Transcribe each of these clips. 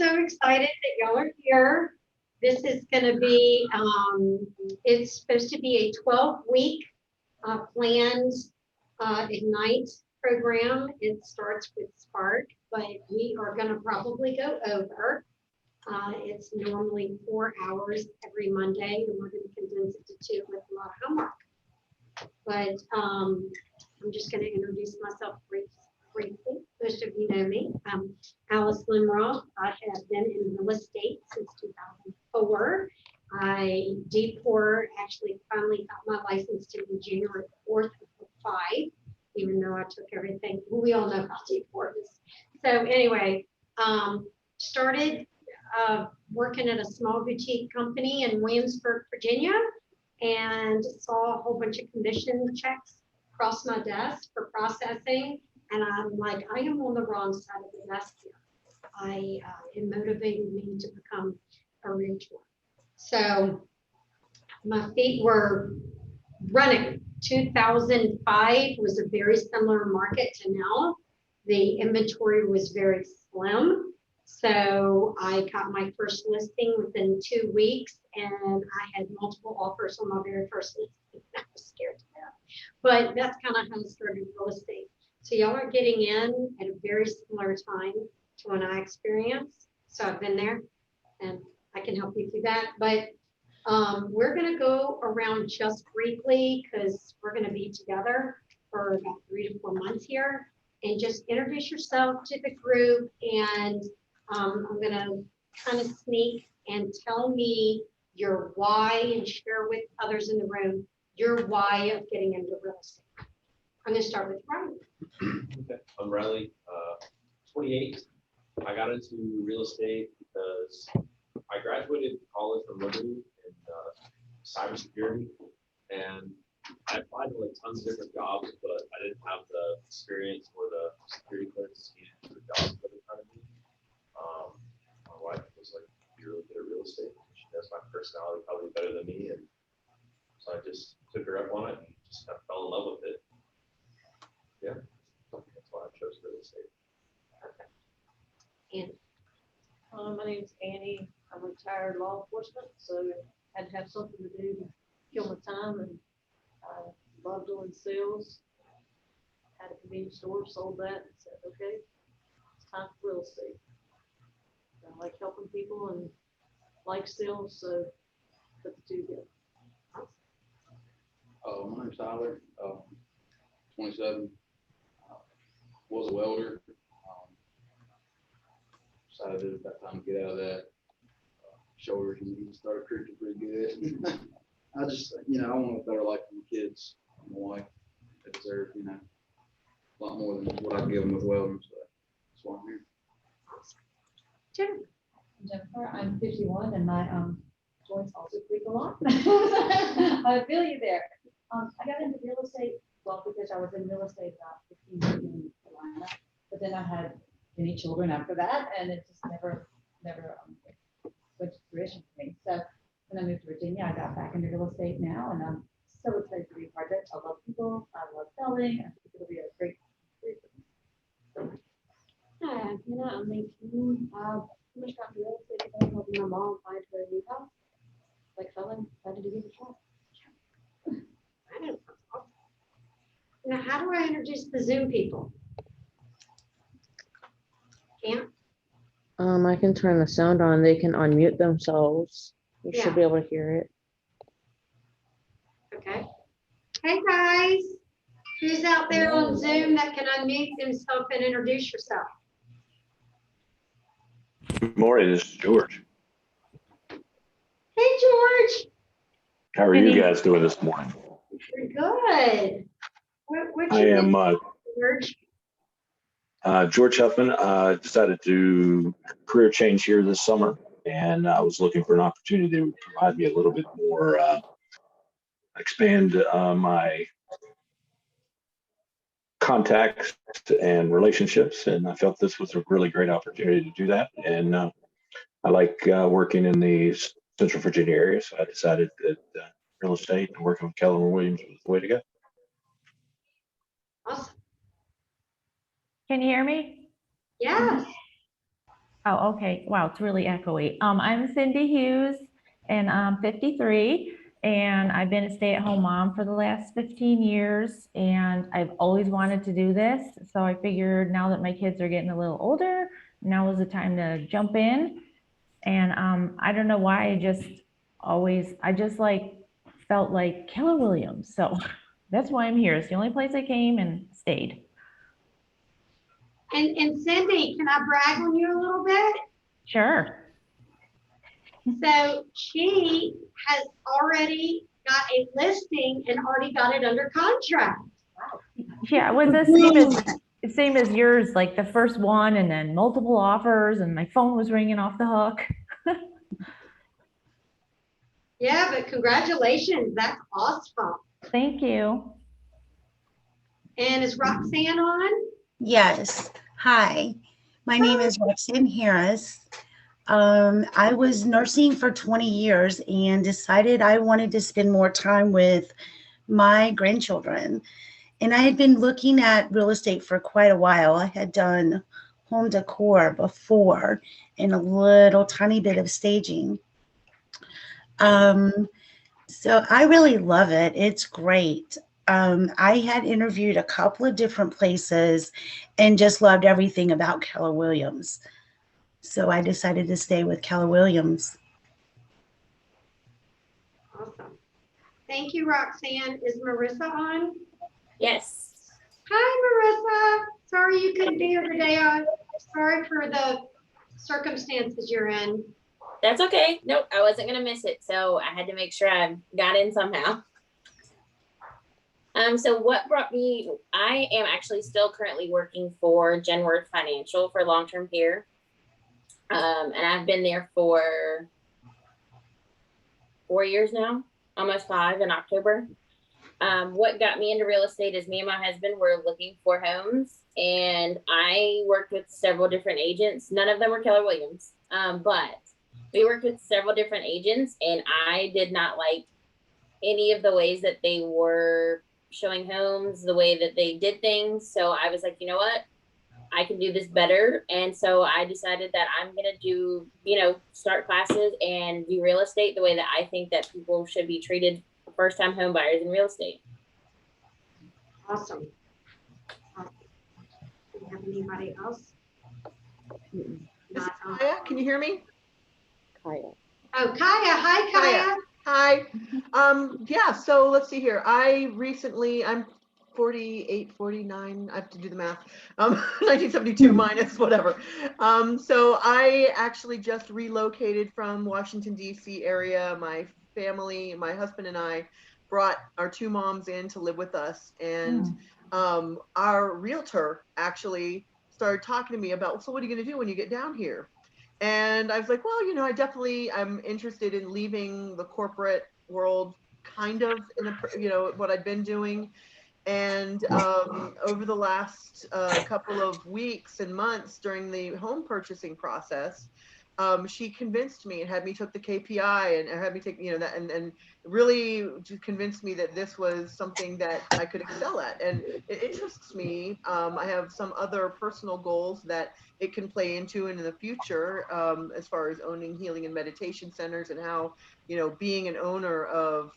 so excited that y'all are here. This is going to be, it's supposed to be a 12-week planned Ignite program. It starts with Spark, but we are going to probably go over. It's normally 4 hours every Monday, and we're going to condense it to 2 with a lot of homework. But I'm just going to introduce myself briefly. Most of you know me. I'm Alice Limroth. I have been in real estate since 2004. D4 actually finally got my license to be January 4th of 5, even though I took everything. We all know how D4 is. So anyway, started working at a small boutique company in Williamsburg, Virginia, and saw a whole bunch of commission checks across my desk for processing. And I'm like, I am on the wrong side of the desk here. It motivated me to become a realtor. So my feet were running. 2005 was a very similar market to now. The inventory was very slim. So I got my first listing within 2 weeks, and I had multiple offers on my very first listing. I was scared to death. But that's kind of how I started real estate. So y'all are getting in at a very similar time to when I experienced. So I've been there, and I can help you through that. But we're going to go around just briefly because we're going to be together for about 3 to 4 months here, and just introduce yourself to the group. And I'm going to kind of sneak and tell me your why and share with others in the room your why of getting into real estate. I'm going to start with Riley. Okay. I'm Riley, 28. I got into real estate because I graduated college from Liberty in cybersecurity, and I applied to like tons of different jobs, but I didn't have the experience or the security clearance needed for the jobs that were kind of me. My wife was like, "You're really good at real estate." She knows my personality probably better than me, and so I just took her up on it and just kind of fell in love with it. Yeah, that's why I chose real estate. And my name is Annie. I'm retired law enforcement, so I had to have something to do to kill my time, and I love doing sales. Had a convenience store, sold that, and said, okay, it's time for real estate. I like helping people and like sales, so put the two together. My name's Tyler, 27. Was a welder. Decided at that time to get out of that. Shoulders and knees started creaking pretty good. I just, I want a better life for my kids. My wife, they deserve, a lot more than what I give them with welding. So that's why I'm here. Jennifer. Jennifer, I'm 51, and my joints also creak a lot. I feel you there. I got into real estate, well, because I was in real estate about 15 years in Atlanta, but then I had many children after that, and it just never went to fruition for me. So when I moved to Virginia, I got back into real estate now, and I'm so excited to be a part of it. I love people, I love selling, and I think it'll be a great career for me. Hi, I'm 19. I pretty much got into real estate because helping my mom find her new house. Like selling, decided to give it a try. Now, how do I introduce the Zoom people? Can't? I can turn the sound on. They can unmute themselves. You Yeah. should be able to hear it. Okay. Hey, guys. Who's out there on Zoom that can unmute themselves and introduce yourself? Good morning, this is George. Hey, George. How are you guys doing this morning? We're good. What's I your am name, George? George Huffman. Decided to career change here this summer, and I was looking for an opportunity that would provide me a little bit more, expand my contacts and relationships, and I felt this was a really great opportunity to do that. And I like working in the Central Virginia area, so I decided that real estate and working with Keller Williams was the way to go. Awesome. Can you hear me? Yes. Oh, okay. Wow, it's really echoey. I'm Cindy Hughes and I'm 53 and I've been a stay-at-home mom for the last 15 years and I've always wanted to do this. So I figured now that my kids are getting a little older, now is the time to jump in. And I don't know why I just like felt like Keller Williams. So that's why I'm here. It's the only place I came and stayed. And Cindy, can I brag on you a little bit? Sure. So she has already got a listing and already got it under contract. Yeah, it was the same as yours, like the first one and then multiple offers and my phone was ringing off the hook. Yeah, but congratulations, that's awesome. Thank you. And is Roxanne on? Yes. Hi, my name is Roxanne Harris. I was nursing for 20 years and decided I wanted to spend more time with my grandchildren. And I had been looking at real estate for quite a while. I had done home decor before and a little tiny bit of staging. So I really love it. It's great. I had interviewed a couple of different places and just loved everything about Keller Williams. So I decided to stay with Keller Williams. Awesome. Thank you, Roxanne. Is Marissa on? Yes. Hi, Marissa. Sorry you couldn't be here today. I'm sorry for the circumstances you're in. That's okay. Nope, I wasn't going to miss it. So I had to make sure I got in somehow. So what brought me, I am actually still currently working for Genworth Financial for long-term care. And I've been there for 4 years now, almost 5 in October. What got me into real estate is me and my husband were looking for homes and I worked with several different agents. None of them were Keller Williams, but we worked with several different agents and I did not like any of the ways that they were showing homes, the way that they did things. So I was like, you know what? I can do this better. And so I decided that I'm going to do, start classes and do real estate the way that I think that people should be treated first-time home buyers in real estate. Awesome. Do you have anybody else? This is Kaya. Can you hear me? Kaya. Oh, Kaya. Hi, Kaya. Hi. Yeah, so let's see here. I'm 48, 49. I have to do the math. 1972 minus whatever. So I actually just relocated from Washington, D.C. area. My family, my husband and I brought our 2 moms in to live with us. And our realtor actually started talking to me about, so what are you going to do when you get down here? And I was like, well, I'm interested in leaving the corporate world kind of in what I'd been doing. And over the last couple of weeks and months during the home purchasing process, she convinced me and had me took the KPI and had me take, that and really convinced me that this was something that I could excel at. And it interests me. I have some other personal goals that it can play into in the future, as far as owning healing and meditation centers and how, being an owner of,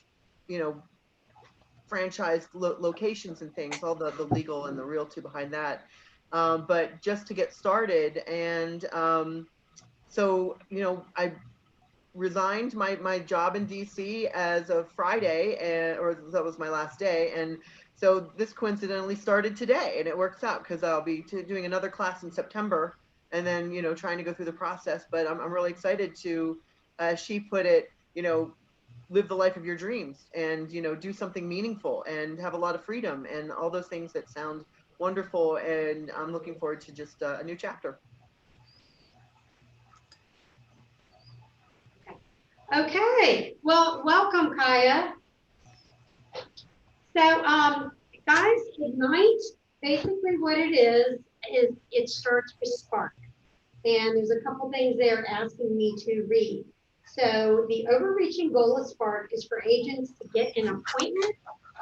franchised locations and things, all the legal and the realty behind that. But just to get started and, so, I resigned my job in DC as of Friday, or that was my last day. And so this coincidentally started today and it works out because I'll be doing another class in September and then, trying to go through the process. But I'm really excited to, as she put it, live the life of your dreams and, do something meaningful and have a lot of freedom and all those things that sound wonderful. And I'm looking forward to just a new chapter. Okay, well, welcome, Kaya. So, guys, Ignite, basically what it is it starts with Spark. And there's a couple things they're asking me to read. So the overreaching goal of Spark is for agents to get an appointment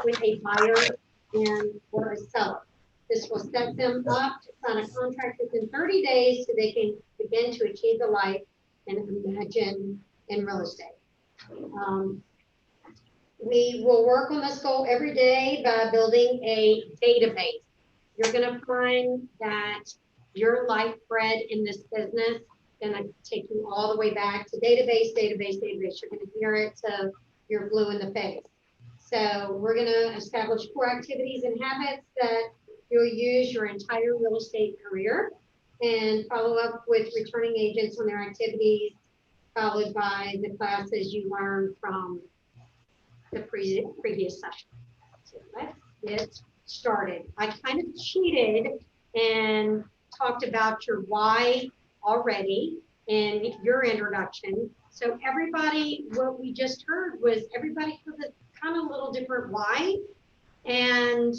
with a buyer or a seller. This will set them up to sign a contract within 30 days so they can begin to achieve the life and imagine in real estate. We will work on this goal every day by building a database. You're going to find that your life thread in this business is going to take you all the way back to database, database, database. You're going to hear it till you're blue in the face. So we're going to establish core activities and habits that you'll use your entire real estate career, and follow up with returning agents on their activities, followed by the classes you learned from the previous session. So let's get started. I kind of cheated and talked about your why already in your introduction. So everybody, what we just heard was everybody has a kind of little different why. And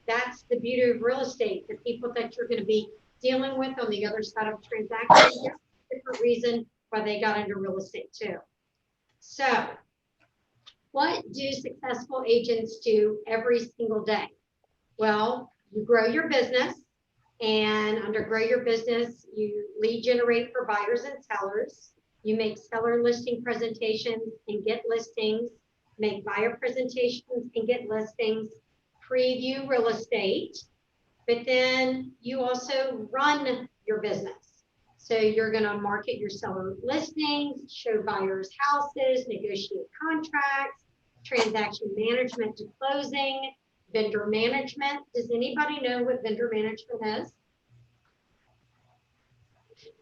that's the beauty of real estate. The people that you're going to be dealing with on the other side of transactions, there's a different reason why they got into real estate too. So what do successful agents do every single day? Well, you grow your business, and under grow your business, you lead generate for buyers and sellers. You make seller listing presentations and get listings, make buyer presentations and get listings, preview real estate, but then you also run your business. So you're going to market your seller listings, show buyers houses, negotiate contracts, transaction management to closing, vendor management. Does anybody know what vendor management is?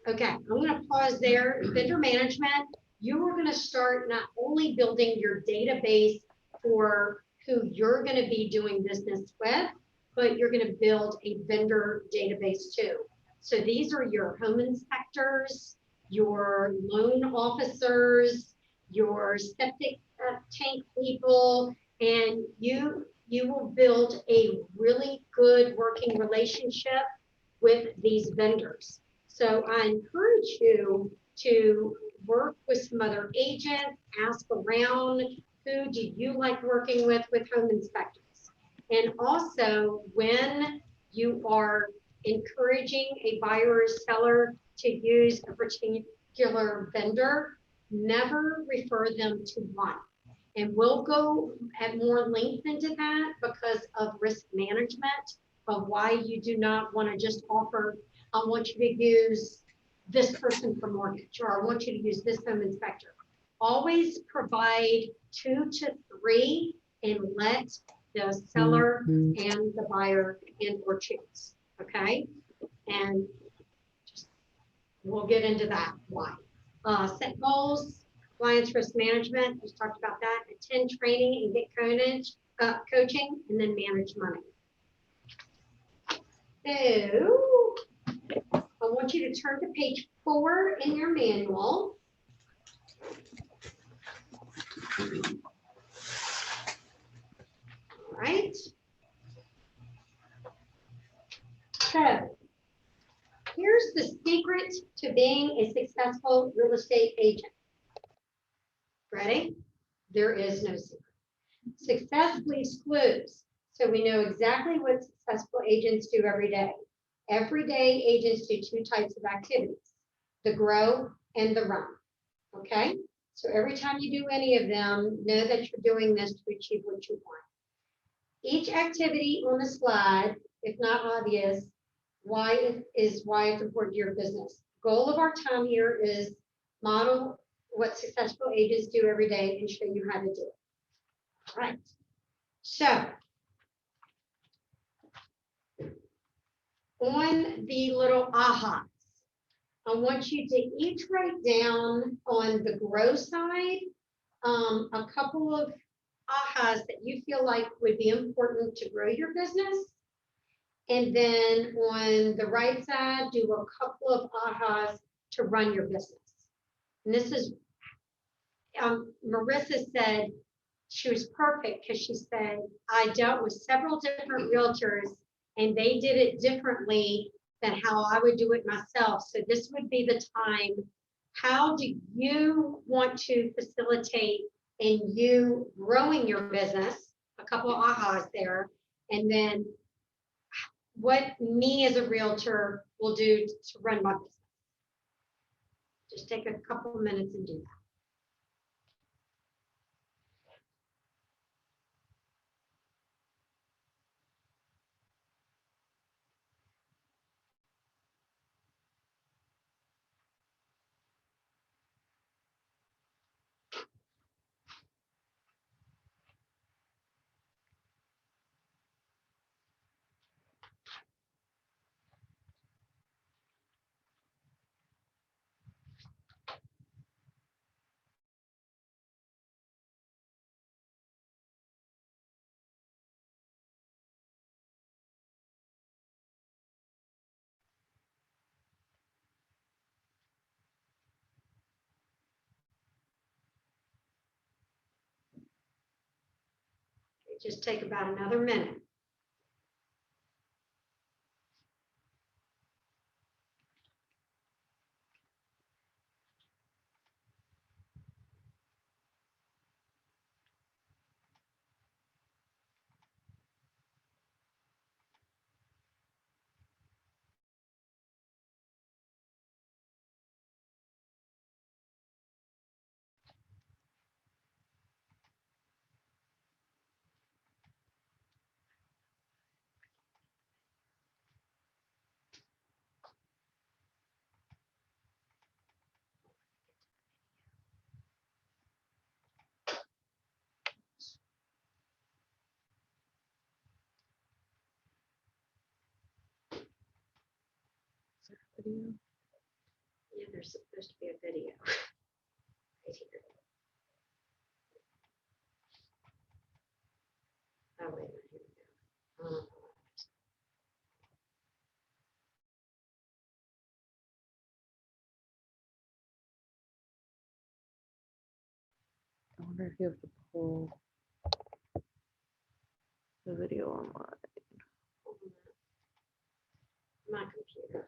Okay, I'm going to pause there. Vendor management, you are going to start not only building your database for who you're going to be doing business with, but you're going to build a vendor database too. So these are your home inspectors, your loan officers, your septic tank people, and you will build a really good working relationship with these vendors. So I encourage you to work with some other agents, ask around, who do you like working with home inspectors? And also, when you are encouraging a buyer or seller to use a particular vendor, never refer them to one. And we'll go at more length into that because of risk management, of why you do not want to just offer, I want you to use this person for mortgage, or I want you to use this home inspector. Always provide 2 to 3 and let the seller and the buyer in or choose, okay? And just, we'll get into that, why. Set goals, compliance risk management, just talked about that. Attend training and get coaching, and then manage money. So, I want you to turn to page 4 in your manual. All right. So, here's the secret to being a successful real estate agent. Ready? There is no secret. Success leaves clues, so we know exactly what successful agents do every day. Every day, agents do 2 types of activities, the grow and the run, okay? So every time you do any of them, know that you're doing this to achieve what you want. Each activity on the slide, if not obvious, why it's important to your business. Goal of our time here is model what successful agents do every day and show you how to do it. All right, so on the little ahas, I want you to each write down on the grow side a couple of ahas that you feel like would be important to grow your business. And then on the right side, do a couple of ahas to run your business. And this is, Marissa said she was perfect because she said, I dealt with several different realtors and they did it differently than how I would do it myself. So this would be the time. How do you want to facilitate in you growing your business? A couple of ahas there. And then what me as a realtor will do to run my business. Just take a couple of minutes and do that. Just take about another minute. Yeah, there's supposed to be a video. Right here. Oh, wait a minute. Here we go. I wonder if you have to pull the video online. My computer.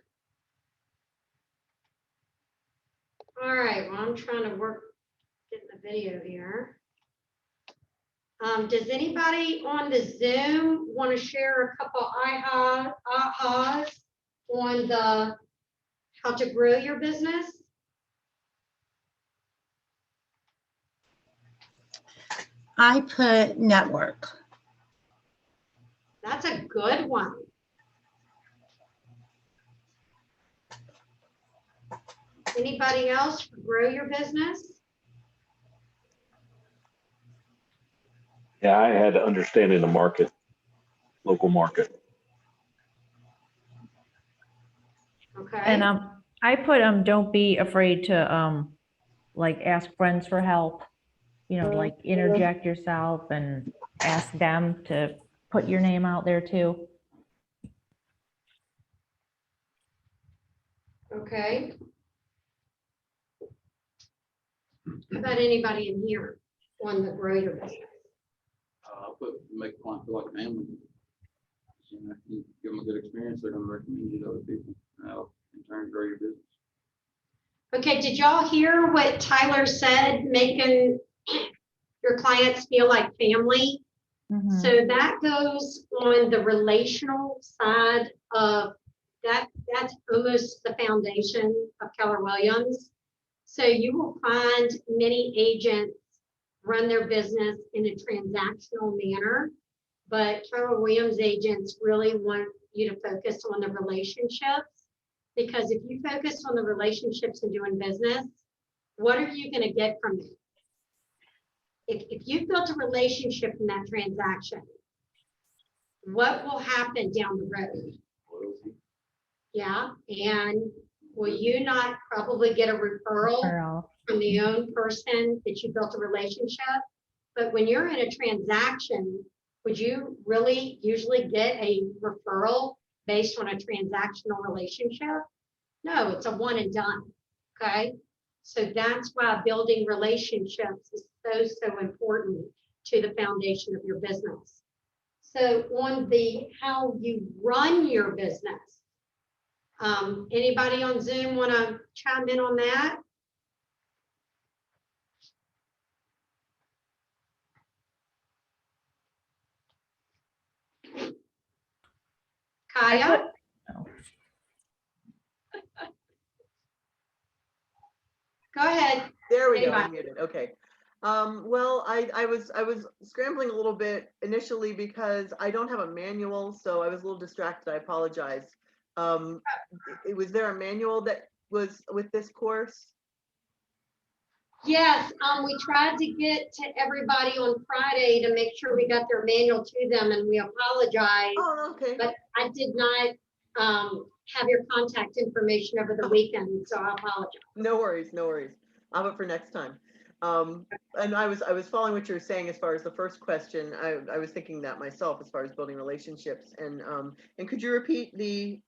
All right, well, I'm trying to work, getting the video here. Does anybody on the Zoom want to share a couple ahas on the how to grow your business? I put network. That's a good one. Anybody else for grow your business? Yeah, I had understanding the market, local market. Okay. And I put don't be afraid to like ask friends for help, you know, like interject yourself and ask them to put your name out there too. Okay. How about anybody in here on the grow your business? I'll put, make a client feel like family. You know, you give them a good experience, they're gonna recommend you to other people, and that'll in turn grow your business. Okay, did y'all hear what Tyler said, making your clients feel like family? Mhm. So that goes on the relational side of that. That's almost the foundation of Keller Williams. So you will find many agents run their business in a transactional manner, but Keller Williams agents really want you to focus on the relationships, because if you focus on the relationships and doing business, what are you going to get from it? If you've built a relationship in that transaction, what will happen down the road? Loyalty. Yeah, and will you not probably get a referral from the own person that you built a relationship? But when you're in a transaction, would you really usually get a referral based on a transactional relationship? No, it's a one and done, okay? So that's why building relationships is so important to the foundation of your business. So on the how you run your business, anybody on Zoom want to chime in on that? Kaya? Go ahead. There we go, Anybody? I'm muted, okay. Well, I was scrambling a little bit initially because I don't have a manual, so I was a little distracted, I apologize. Was there a manual that was with this course? Yes, we tried to get to everybody on Friday to make sure we got their manual to them, and we apologize. Oh, okay. But I did not have your contact information over the weekend, so I apologize. No worries, no worries. I'll have it for next time. And I was following what you were saying as far as the first question. I was thinking that myself as far as building relationships. And could you repeat the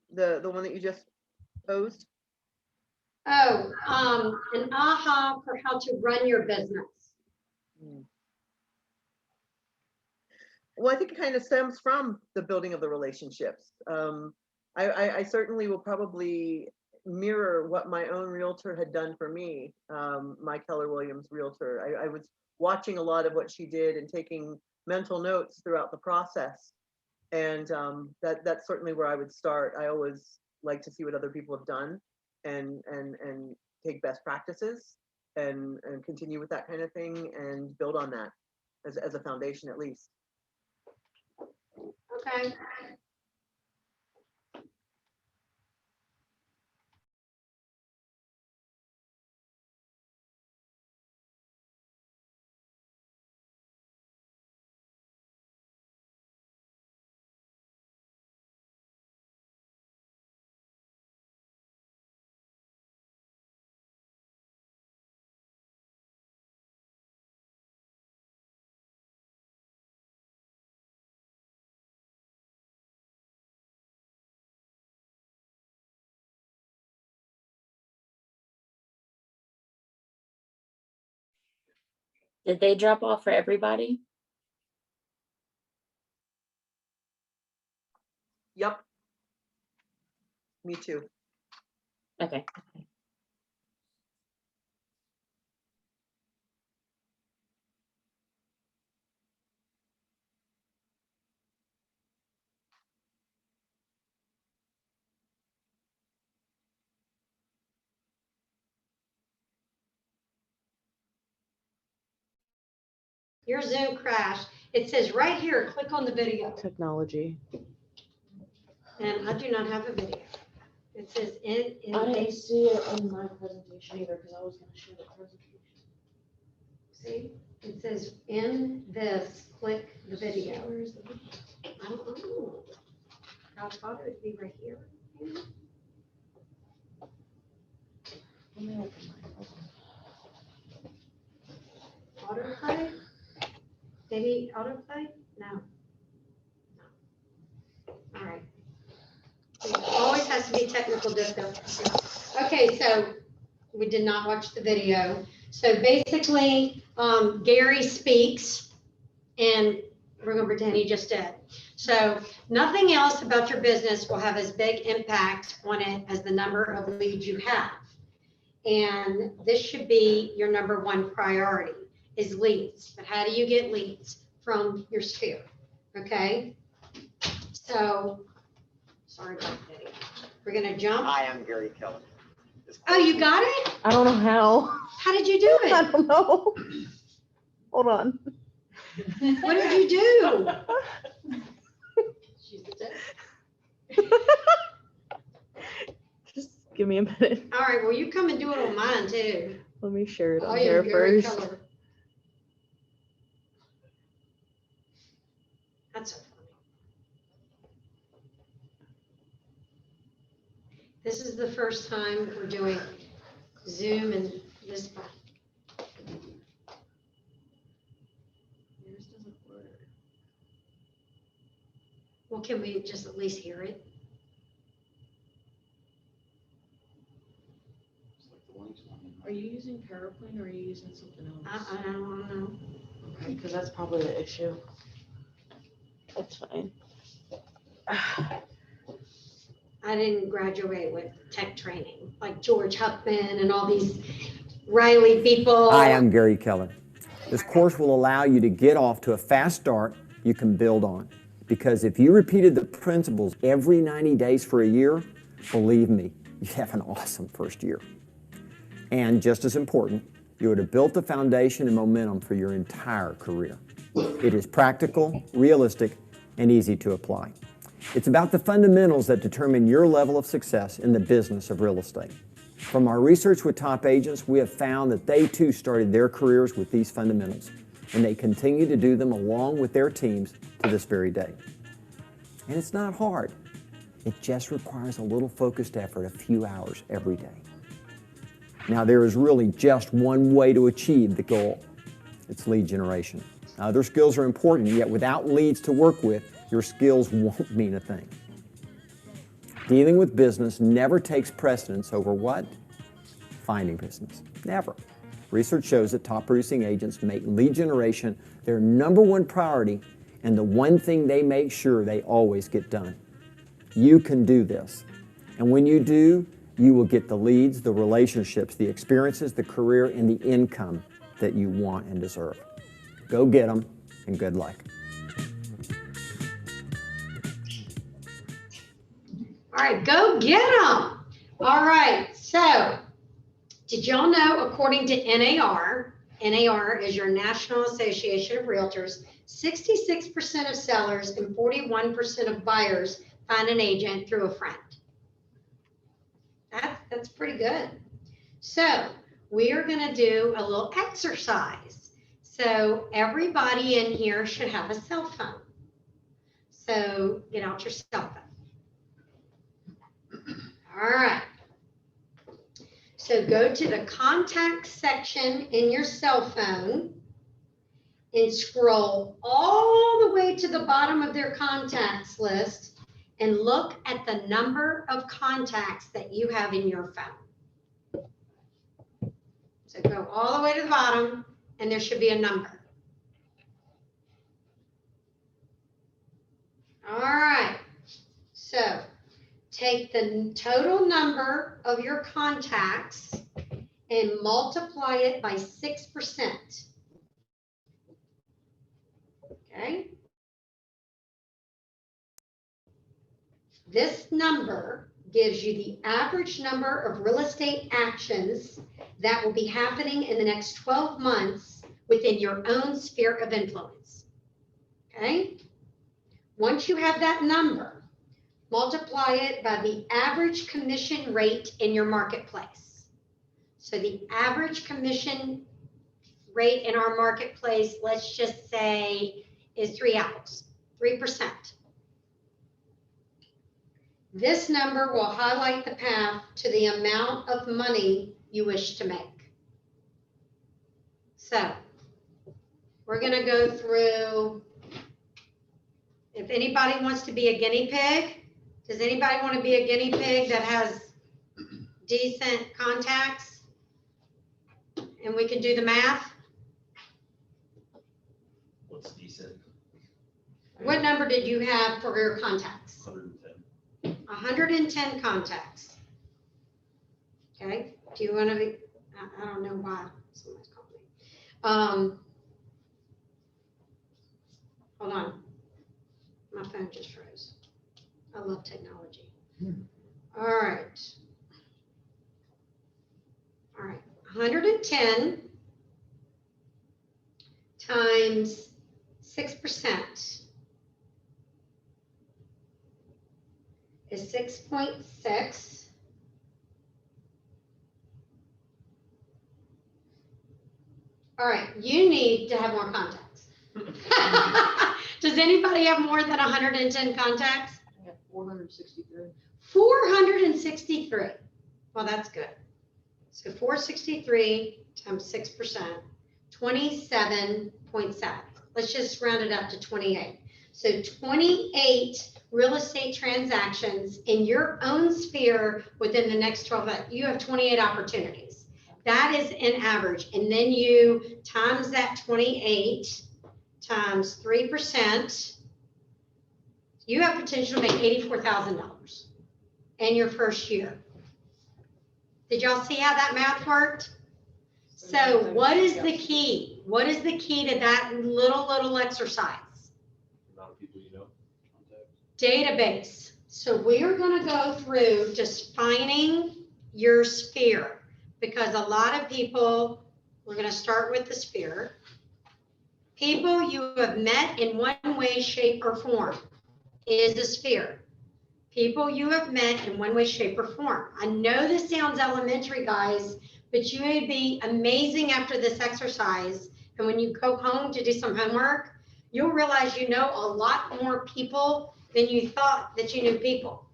one that you just posed? Oh, an aha for how to run your business. Well, I think it kind of stems from the building of the relationships. I certainly will probably mirror what my own realtor had done for me, my Keller Williams realtor. I was watching a lot of what she did and taking mental notes throughout the process. And that's certainly where I would start. I always like to see what other people have done and take best practices and continue with that kind of thing and build on that as a foundation at least. Okay. Did they drop off for everybody? Yep. Me too. Okay. Your Zoom crashed. It says right here, click on the video. Technology. And I do not have a video. It says in I didn't base. see it in my presentation either because I was going to show the presentation. See, it says in this, click the video. Where's the video? I don't know. I thought it would be right here. Let me open mine. Autoplay? Maybe autoplay? No. All right. It always has to be technical difficulties. Okay, so we did not watch the video. So basically, Gary speaks, and we're going to pretend he just did. So nothing else about your business will have as big impact on it as the number of leads you have. And this should be your number one priority is leads. But how do you get leads? From your sphere, okay? So, sorry about the video. We're gonna jump. Hi, I'm Gary Keller. Oh, you got it? I don't know how. How did you do I it? don't know. Hold on. What did you do? She's dead. Just give me a minute. All right, well, you come and do it on mine too. Let me share it Oh, on yeah, here Gary first. Keller. That's so funny. This is the first time we're doing Zoom and this. Yours doesn't work. Well, can we just at least hear it? Are you using PowerPoint or are you using something else? I don't know. Okay, because that's probably the issue. That's fine. I didn't graduate with tech training, like George Huffman and all these Riley people. Hi, I'm Gary Keller. This course will allow you to get off to a fast start you can build on. Because if you repeated the principles every 90 days for a year, believe me, you have an awesome first year. And just as important, you would have built the foundation and momentum for your entire career. It is practical, realistic, and easy to apply. It's about the fundamentals that determine your level of success in the business of real estate. From our research with top agents, we have found that they too started their careers with these fundamentals, and they continue to do them along with their teams to this very day. And it's not hard. It just requires a little focused effort, a few hours every day. Now, there is really just one way to achieve the goal. It's lead generation. Other skills are important, yet without leads to work with, your skills won't mean a thing. Dealing with business never takes precedence over what? Finding business. Never. Research shows that top producing agents make lead generation their #1 priority and the one thing they make sure they always get done. You can do this. And when you do, you will get the leads, the relationships, the experiences, the career, and the income that you want and deserve. Go get them, and good luck. All right, go get them. All right, so did y'all know, according to NAR is your National Association of Realtors, 66% of sellers and 41% of buyers find an agent through a friend. That's pretty good. So we are gonna do a little exercise. So everybody in here should have a cell phone. So get out your cell phone. All right. So go to the contact section in your cell phone and scroll all the way to the bottom of their contacts list and look at the number of contacts that you have in your phone. So go all the way to the bottom and there should be a number. All right, so take the total number of your contacts and multiply it by 6%. Okay. This number gives you the average number of real estate actions that will be happening in the next 12 months within your own sphere of influence. Okay? Once you have that number, multiply it by the average commission rate in your marketplace. So the average commission rate in our marketplace, let's just say, is 3%. This number will highlight the path to the amount of money you wish to make. So we're going to go through, if anybody wants to be a guinea pig, does anybody want to be a guinea pig that has decent contacts? And we can do the math. What's decent? What number did you have for your contacts? 110. 110 contacts. Okay, do you want to be, I don't know why someone's calling me. Hold on. My phone just froze. I love technology. All right. All right, 110 times 6% is 6.6. All right, you need to have more contacts. Does anybody have more than 110 contacts? I got 463. 463. Well, that's good. So 463 times 6%, 27.7. Let's just round it up to 28. So 28 real estate transactions in your own sphere within the next 12 months. You have 28 opportunities. That is an average. And then you times that 28 times 3%. You have potential to make $84,000 in your first year. Did y'all see how that math worked? So what is the key? What is the key to that little exercise? The amount of people you know. Database. So we are going to go through defining your sphere, because a lot of people, we're going to start with the sphere. People you have met in one way, shape, or form is a sphere. People you have met in one way, shape, or form. I know this sounds elementary, guys, but you would be amazing after this exercise. And when you go home to do some homework, you'll realize you know a lot more people than you thought that you knew people,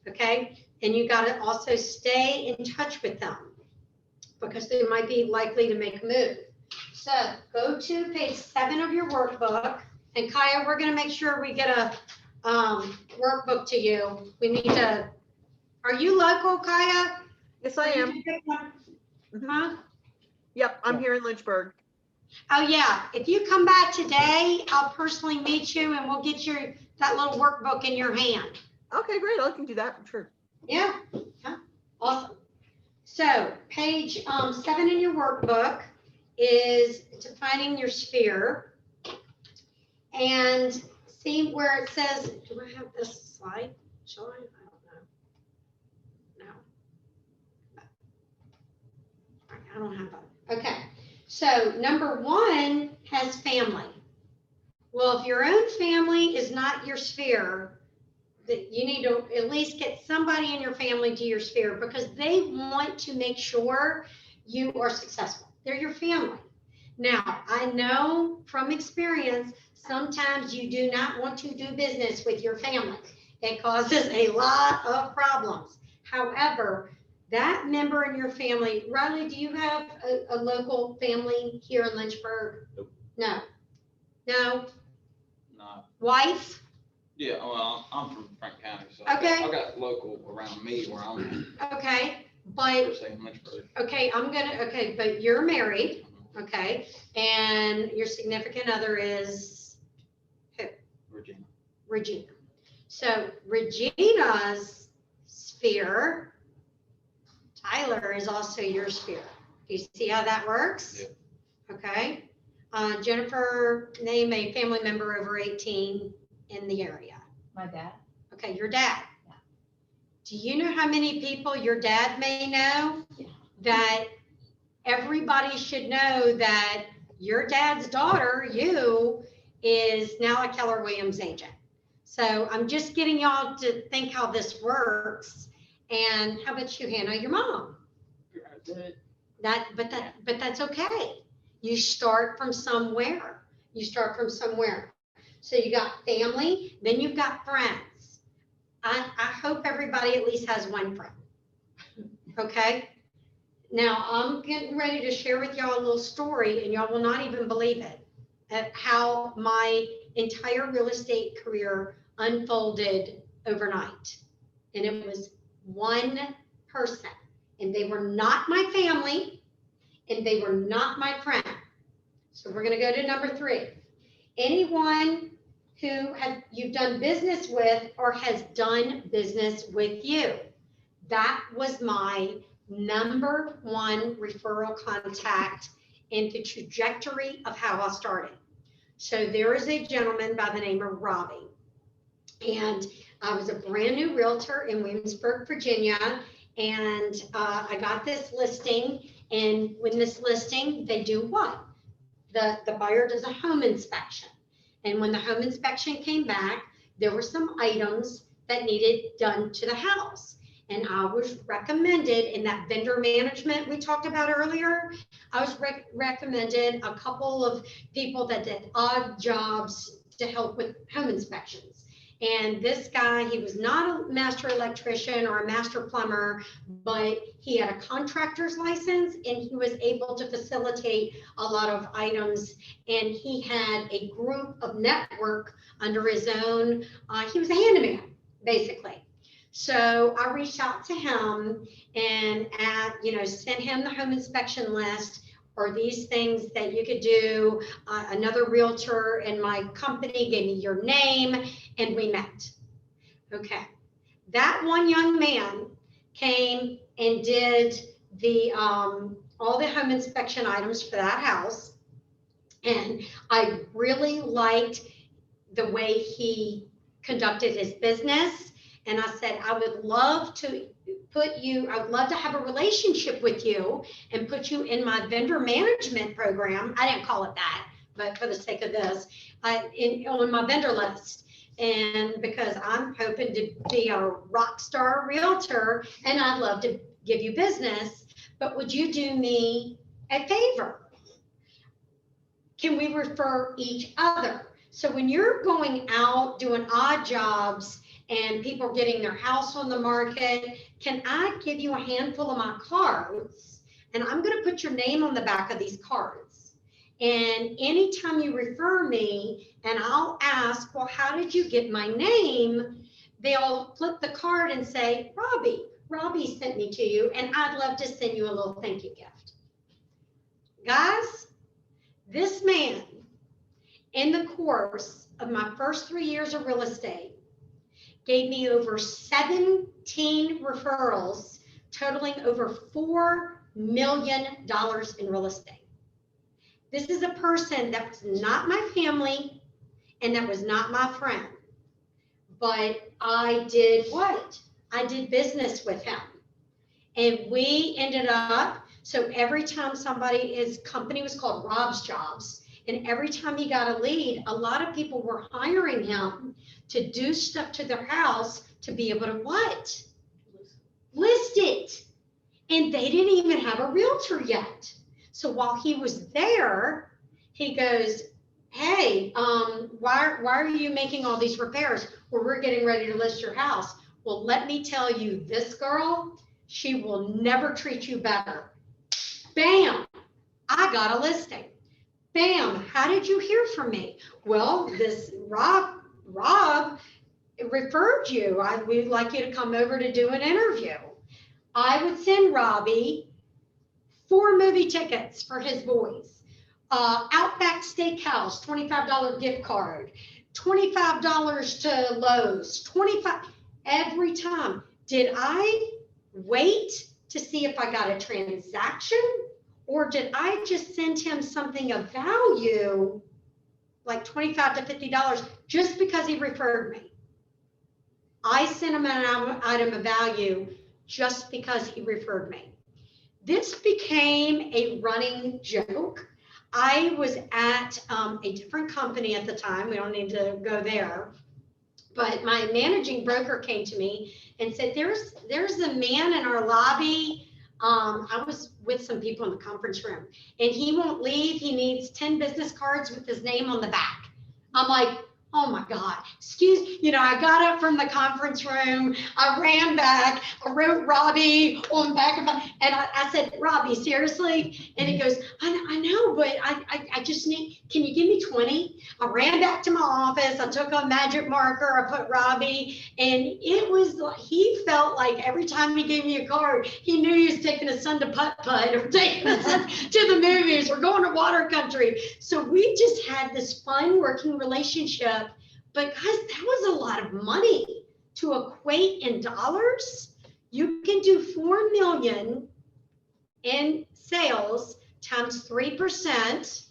okay? And you got to also stay in touch with them because they might be likely to make a move. So go to page 7 of your workbook. And Kaya, we're going to make sure we get a workbook to you. We need to, are you local, Kaya? Yes, I am. Huh? Yep, I'm here in Lynchburg. Oh yeah, if you come back today, I'll personally meet you and we'll get your that little workbook in your hand. Okay, great. I can do that. Sure. Yeah, awesome. So page 7 in your workbook is defining your sphere. And see where it says, do I have this slide? Shall I? I don't know. No. I don't have that. Okay. So number 1 has family. Well, if your own family is not your sphere, that you need to at least get somebody in your family to your sphere because they want to make sure you are successful. They're your family. Now, I know from experience, sometimes you do not want to do business with your family. It causes a lot of problems. However, that member in your family, Riley, do you have a local family here in Lynchburg? Nope. No. No? No. Wife? Yeah, well, I'm from Frank County, so Okay. I got local around me where I'm at. Okay, but, Per se, Lynchburg. okay, okay, but you're married, okay, and your significant other is who? Virginia. Regina. So Regina's sphere, Tyler, is also your sphere. Do you see how that works? Yeah. Okay. Jennifer, name a family member over 18 in the area. My dad. Okay, your dad. Yeah. Do you know how many people your dad may know? Yeah. That everybody should know that your dad's daughter, you, is now a Keller Williams agent. So I'm just getting y'all to think how this works. And how about you, Hannah, your mom? But that's okay. You start from somewhere. You start from somewhere. So you got family, then you've got friends. I hope everybody at least has one friend. Okay. Now I'm getting ready to share with y'all a little story, and y'all will not even believe it, of how my entire real estate career unfolded overnight. And it was one person, and they were not my family, and they were not my friend. So we're going to go to number 3. Anyone who you've done business with or has done business with you. That was my number 1 referral contact in the trajectory of how I started. So there is a gentleman by the name of Robbie, and I was a brand new realtor in Williamsburg, Virginia, and I got this listing. And when this listing, they do what? The buyer does a home inspection. And when the home inspection came back, there were some items that needed done to the house. And I was recommended in that vendor management we talked about earlier. I was recommended a couple of people that did odd jobs to help with home inspections. And this guy, he was not a master electrician or a master plumber, but he had a contractor's license and he was able to facilitate a lot of items. And he had a group of network under his own, he was a handyman, basically. So I reached out to him and sent him the home inspection list, or these things that you could do. Another realtor in my company gave me your name, and we met. Okay. That one young man came and did the all the home inspection items for that house. And I really liked the way he conducted his business. And I said, I would love to have a relationship with you and put you in my vendor management program. I didn't call it that, but for the sake of this, on my vendor list. And because I'm hoping to be a rock star realtor and I'd love to give you business, but would you do me a favor? Can we refer each other? So when you're going out doing odd jobs and people are getting their house on the market, can I give you a handful of my cards? And I'm going to put your name on the back of these cards. And anytime you refer me, and I'll ask, well, how did you get my name? They'll flip the card and say, Robbie sent me to you, and I'd love to send you a little thank you gift. Guys, this man, in the course of my first 3 years of real estate, gave me over 17 referrals, totaling over $4 million in real estate. This is a person that was not my family and that was not my friend, but I did what? I did business with him. And we ended up, so every time his company was called Rob's Jobs, and every time he got a lead, a lot of people were hiring him to do stuff to their house to be able to what? List it. And they didn't even have a realtor yet. So while he was there, he goes, hey, why are you making all these repairs? Well, we're getting ready to list your house. Well, let me tell you, this girl, she will never treat you better. Bam, I got a listing. Bam, how did you hear from me? Well, this Rob referred you. We'd like you to come over to do an interview. I would send Robbie 4 movie tickets for his boys. Outback Steakhouse, $25 gift card, $25 to Lowe's, every time. Did I wait to see if I got a transaction, or did I just send him something of value, like $25 to $50, just because he referred me? I sent him an item of value just because he referred me. This became a running joke. I was at a different company at the time. We don't need to go there. But my managing broker came to me and said, there's a man in our lobby. I was with some people in the conference room, and he won't leave. He needs 10 business cards with his name on the back. I'm like, oh my God, I got up from the conference room. I ran back. I wrote Robbie on the back of and I said, Robbie, seriously? And he goes, I know, but I just need, can you give me 20? I ran back to my office. I took a magic marker. I put Robbie, and it was like, he felt like every time he gave me a card, he knew he was taking his son to putt-putt or taking his son to the movies or going to water country. So we just had this fun working relationship. But guys, that was a lot of money to equate in dollars. You can do 4 million in sales times 3%.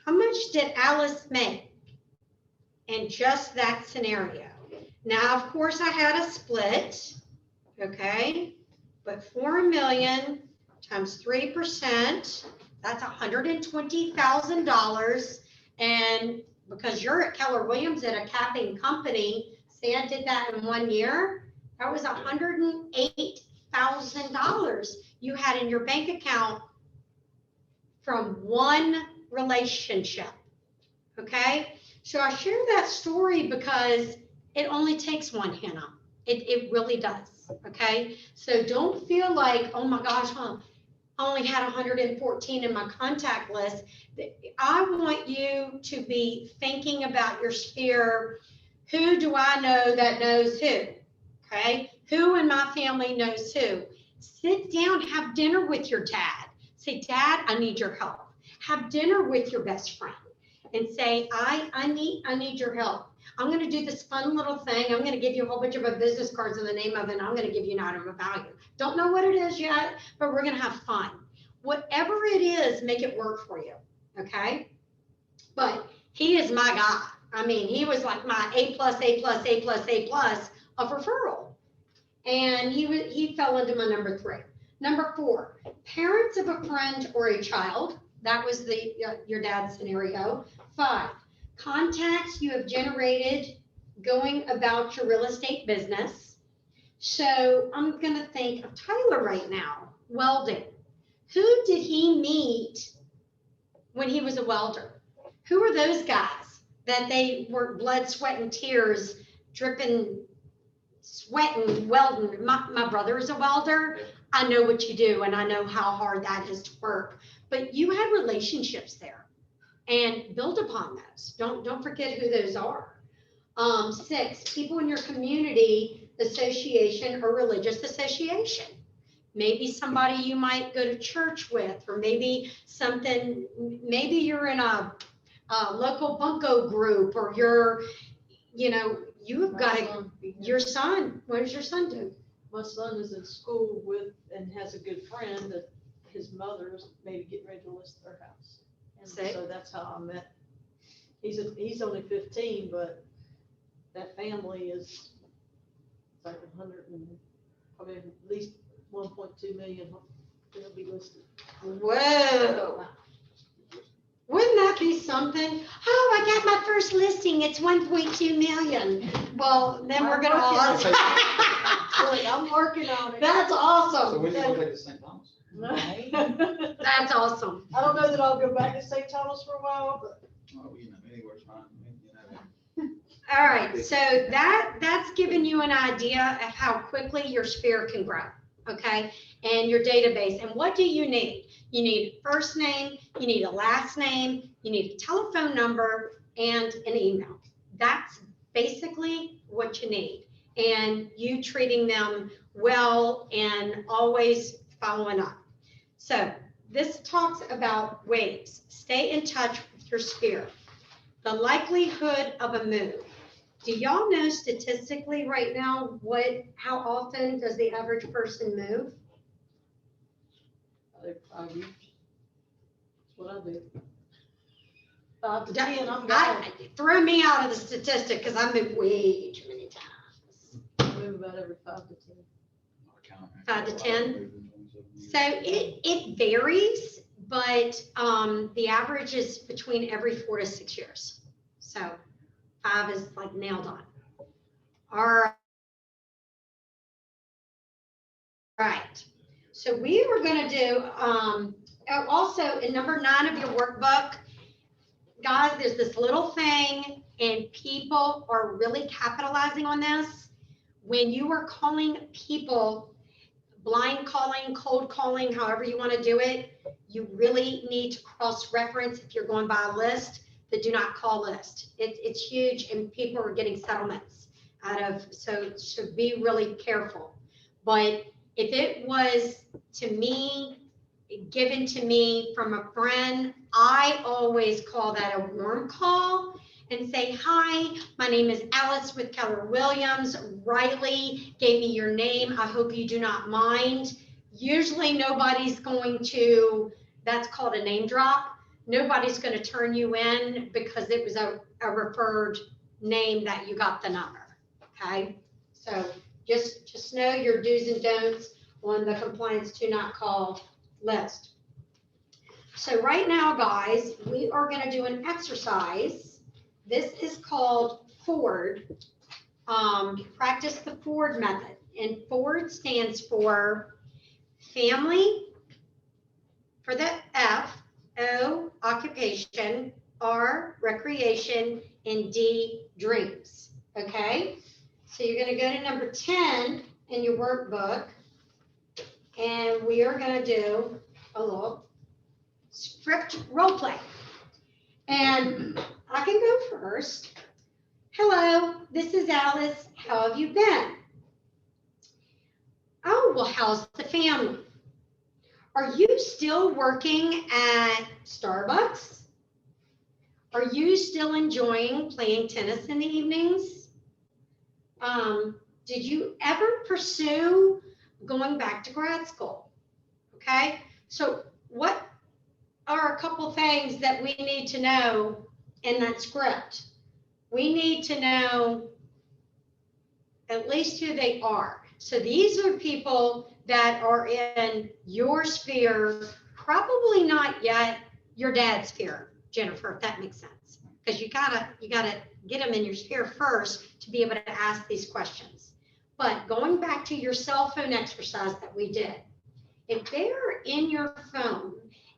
How much did Alice make in just that scenario? Now, of course, I had a split, okay? But 4 million times 3%, that's $120,000. And because you're at Keller Williams at a capping company, say I did that in 1 year, that was $108,000 you had in your bank account from one relationship, okay? So I share that story because it only takes one, Hannah. It really does, okay? So don't feel like, oh my gosh, I only had 114 in my contact list. I want you to be thinking about your sphere. Who do I know that knows who? Okay. Who in my family knows who? Sit down, have dinner with your dad. Say, Dad, I need your help. Have dinner with your best friend and say, I need your help. I'm going to do this fun little thing. I'm going to give you a whole bunch of business cards in the name of it, and I'm going to give you an item of value. Don't know what it is yet, but we're going to have fun. Whatever it is, make it work for you, okay? But he is my guy. I mean, he was like my A plus, A plus, A plus, A plus of referral. And he fell into my number 3. Number 4, parents of a friend or a child. That was the your dad's scenario. 5, contacts you have generated going about your real estate business. So I'm going to think of Tyler right now, welding. Who did he meet when he was a welder? Who are those guys that they were blood, sweat, and tears, dripping, sweating, welding? My brother is a welder. I know what you do, and I know how hard that is to work. But you had relationships there, and build upon those. Don't forget who those are. 6, people in your community association or religious association. Maybe somebody you might go to church with, or maybe something, maybe you're in a local bunco group, or you're, you've got your son, what does your son do? My son is in school with and has a good friend that his mother's maybe getting ready to list their house. And so that's how I met. He's only 15, but that family is like 100 and probably at least 1.2 million. They'll be listed. Whoa. Wouldn't that be something? Oh, I got my first listing. It's 1.2 million. Well, then we're going to all. I'm working on it. That's awesome. So when you go back to St. Thomas? That's awesome. I don't know that I'll go back to St. Thomas for a while, but. Oh, anywhere's fine. All right, so that's giving you an idea of how quickly your sphere can grow, okay? And your database. And what do you need? You need a first name, you need a last name, you need a telephone number, and an email. That's basically what you need. And you treating them well and always following up. So this talks about ways. Stay in touch with your sphere. The likelihood of a move. Do y'all know statistically right now how often does the average person move? 5 years. That's what I do. 5 to 10, I'm gone. Throw me out of the statistic because I move way too many times. I move about every 5 to 10. 5 to 10? So it varies, but the average is between every 4 to 6 years. So 5 is like nailed on. All right. So we were going to do also in number 9 of your workbook, guys, there's this little thing, and people are really capitalizing on this. When you are calling people, blind calling, cold calling, however you want to do it, you really need to cross-reference if you're going by a list, the do not call list. It's huge, and people are getting settlements out of, so be really careful. But if it was to me, given to me from a friend, I always call that a warm call and say, hi, my name is Alice with Keller Williams. Riley gave me your name. I hope you do not mind. Usually nobody's going to, that's called a name drop. Nobody's going to turn you in because it was a referred name that you got the number, okay? So just know your do's and don'ts on the compliance to not call list. So right now, guys, we are going to do an exercise. This is called FORD. Practice the FORD method. And FORD stands for family, for the F, O, occupation, R, recreation, and D, dreams. Okay? So you're going to go to number 10 in your workbook. And we are going to do a little script role play. And I can go first. Hello, this is Alice. How have you been? Oh, well, how's the family? Are you still working at Starbucks? Are you still enjoying playing tennis in the evenings? Did you ever pursue going back to grad school? Okay, so what are a couple things that we need to know in that script? we need to know at least who they are. So these are people that are in your sphere, probably not yet your dad's sphere, Jennifer, if that makes sense. Because you gotta get them in your sphere first to be able to ask these questions. But going back to your cell phone exercise that we did, if they're in your phone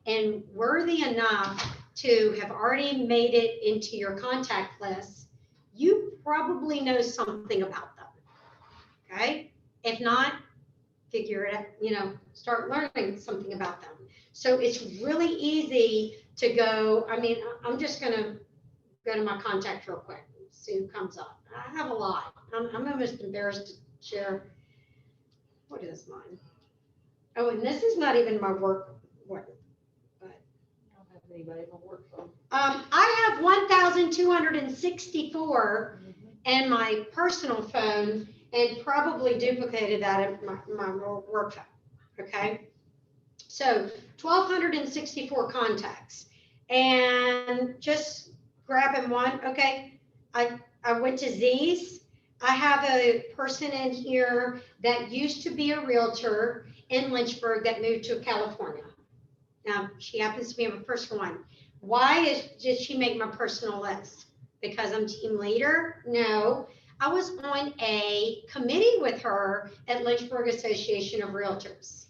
and worthy enough to have already made it into your contact list, you probably know something about them. Okay? If not, figure it out, start learning something about them. So it's really easy to go, I'm just gonna go to my contact real quick, see who comes up. I have a lot. I'm almost embarrassed to share. What is mine? Oh, and this is not even my work one. I don't have anybody on work phone. I have 1,264 in my personal phone and probably duplicated that in my work phone. Okay. So 1,264 contacts and just grabbing one. Okay. I went to Z's. I have a person in here that used to be a realtor in Lynchburg that moved to California. Now she happens to be my first one. Why did she make my personal list? Because I'm team leader? No, I was on a committee with her at Lynchburg Association of Realtors.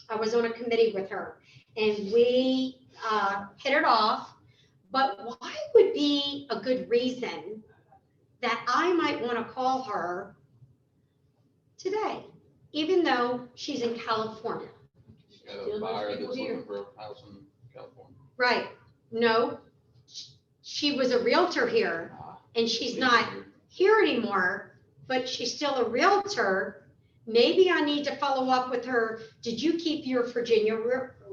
I was on a committee with her and we hit it off. But why would be a good reason that I might want to call her today, even though she's in California? She's got a buyer that's looking for a house in California. Right. No, she was a realtor here and she's not here anymore, but she's still a realtor. Maybe I need to follow up with her. Did you keep your Virginia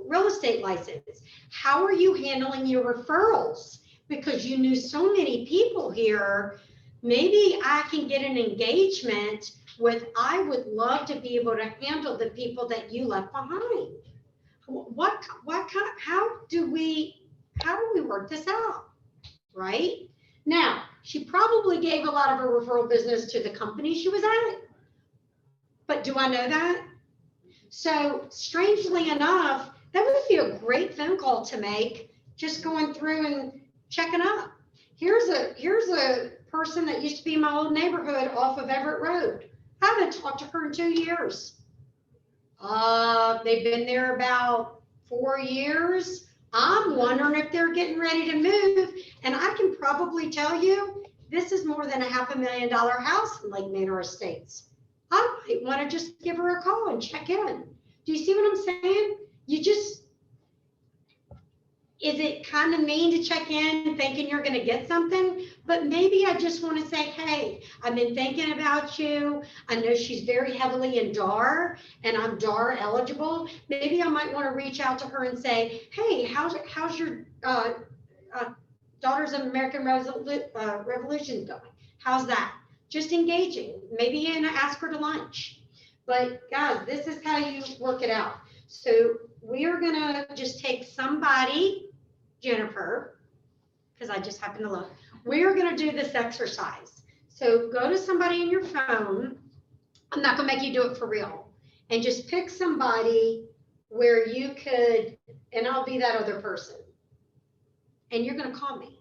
real estate license? How are you handling your referrals? Because you knew so many people here. Maybe I can get an engagement with, I would love to be able to handle the people that you left behind. How do we work this out? Right? Now, she probably gave a lot of her referral business to the company she was at. But do I know that? So strangely enough, that would be a great phone call to make, just going through and checking up. Here's a person that used to be in my old neighborhood off of Everett Road. I haven't talked to her in 2 years. They've been there about 4 years. I'm wondering if they're getting ready to move. And I can probably tell you, this is more than a $500,000 house in Lake Manor Estates. I might want to just give her a call and check in. Do you see what I'm saying? Is it kind of mean to check in thinking you're going to get something? But maybe I just want to say, hey, I've been thinking about you. I know she's very heavily in DAR and I'm DAR eligible. Maybe I might want to reach out to her and say, hey, how's your Daughters of American Revolution going? How's that? Just engaging, maybe ask her to lunch. But guys, this is how you work it out. So we are gonna just take somebody, Jennifer, because I just happened to look. We are gonna do this exercise. So go to somebody in your phone. I'm not gonna make you do it for real. And just pick somebody where you could, and I'll be that other person. And you're gonna call me.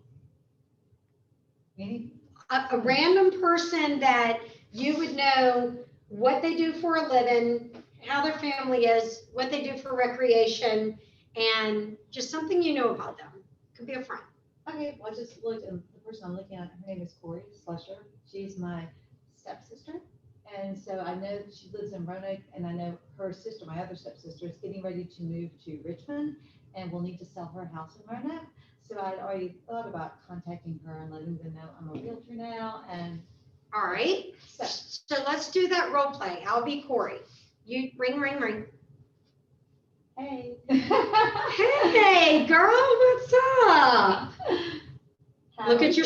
A random person that you would know what they do for a living, how their family is, what they do for recreation, and just something you know about them. Could be a friend. Okay, well, I just looked, and the person I'm looking at, her name is Corey Slusher. She's my stepsister. And so I know that she lives in Roanoke, and I know her sister, my other stepsister, is getting ready to move to Richmond and will need to sell her house in Roanoke. So I'd already thought about contacting her and letting them know I'm a realtor now. And all right. So let's do that role play. I'll be Corey. You ring, ring, ring. Hey. Hey, girl, what's up? Look at your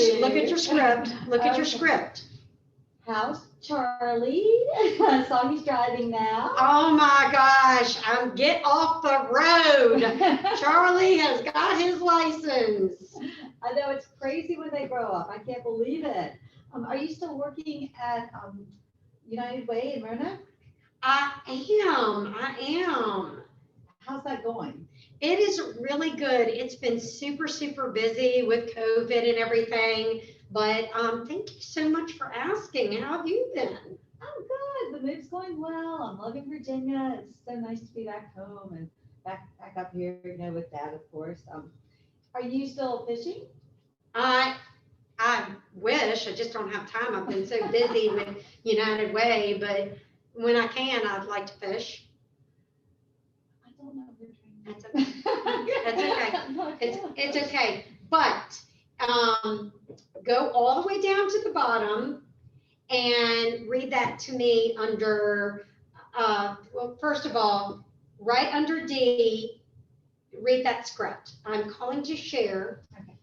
script. Look at your script. How's Charlie? I saw he's driving now. Oh my gosh, get off the road. Charlie has got his license. I know it's crazy when they grow up. I can't believe it. Are you still working at United Way in Myrna? I am. How's that going? It is really good. It's been super, super busy with COVID and everything. But thank you so much for asking. How have you been? I'm good. The move's going well. I'm loving Virginia. It's so nice to be back home and back up here, with Dad, of course. Are you still fishing? I wish. I just don't have time. I've been so busy with United Way, but when I can, I'd like to fish. I don't know. That's okay. It's okay. But go all the way down to the bottom and read that to me under, well, first of all, right under D, read that script. I'm calling to share. Okay.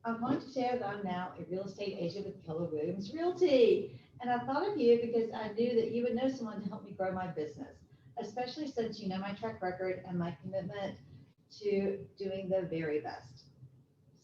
I'm going to share that I'm now a real estate agent with Keller Williams Realty. And I thought of you because I knew that you would know someone to help me grow my business, especially since you know my track record and my commitment to doing the very best.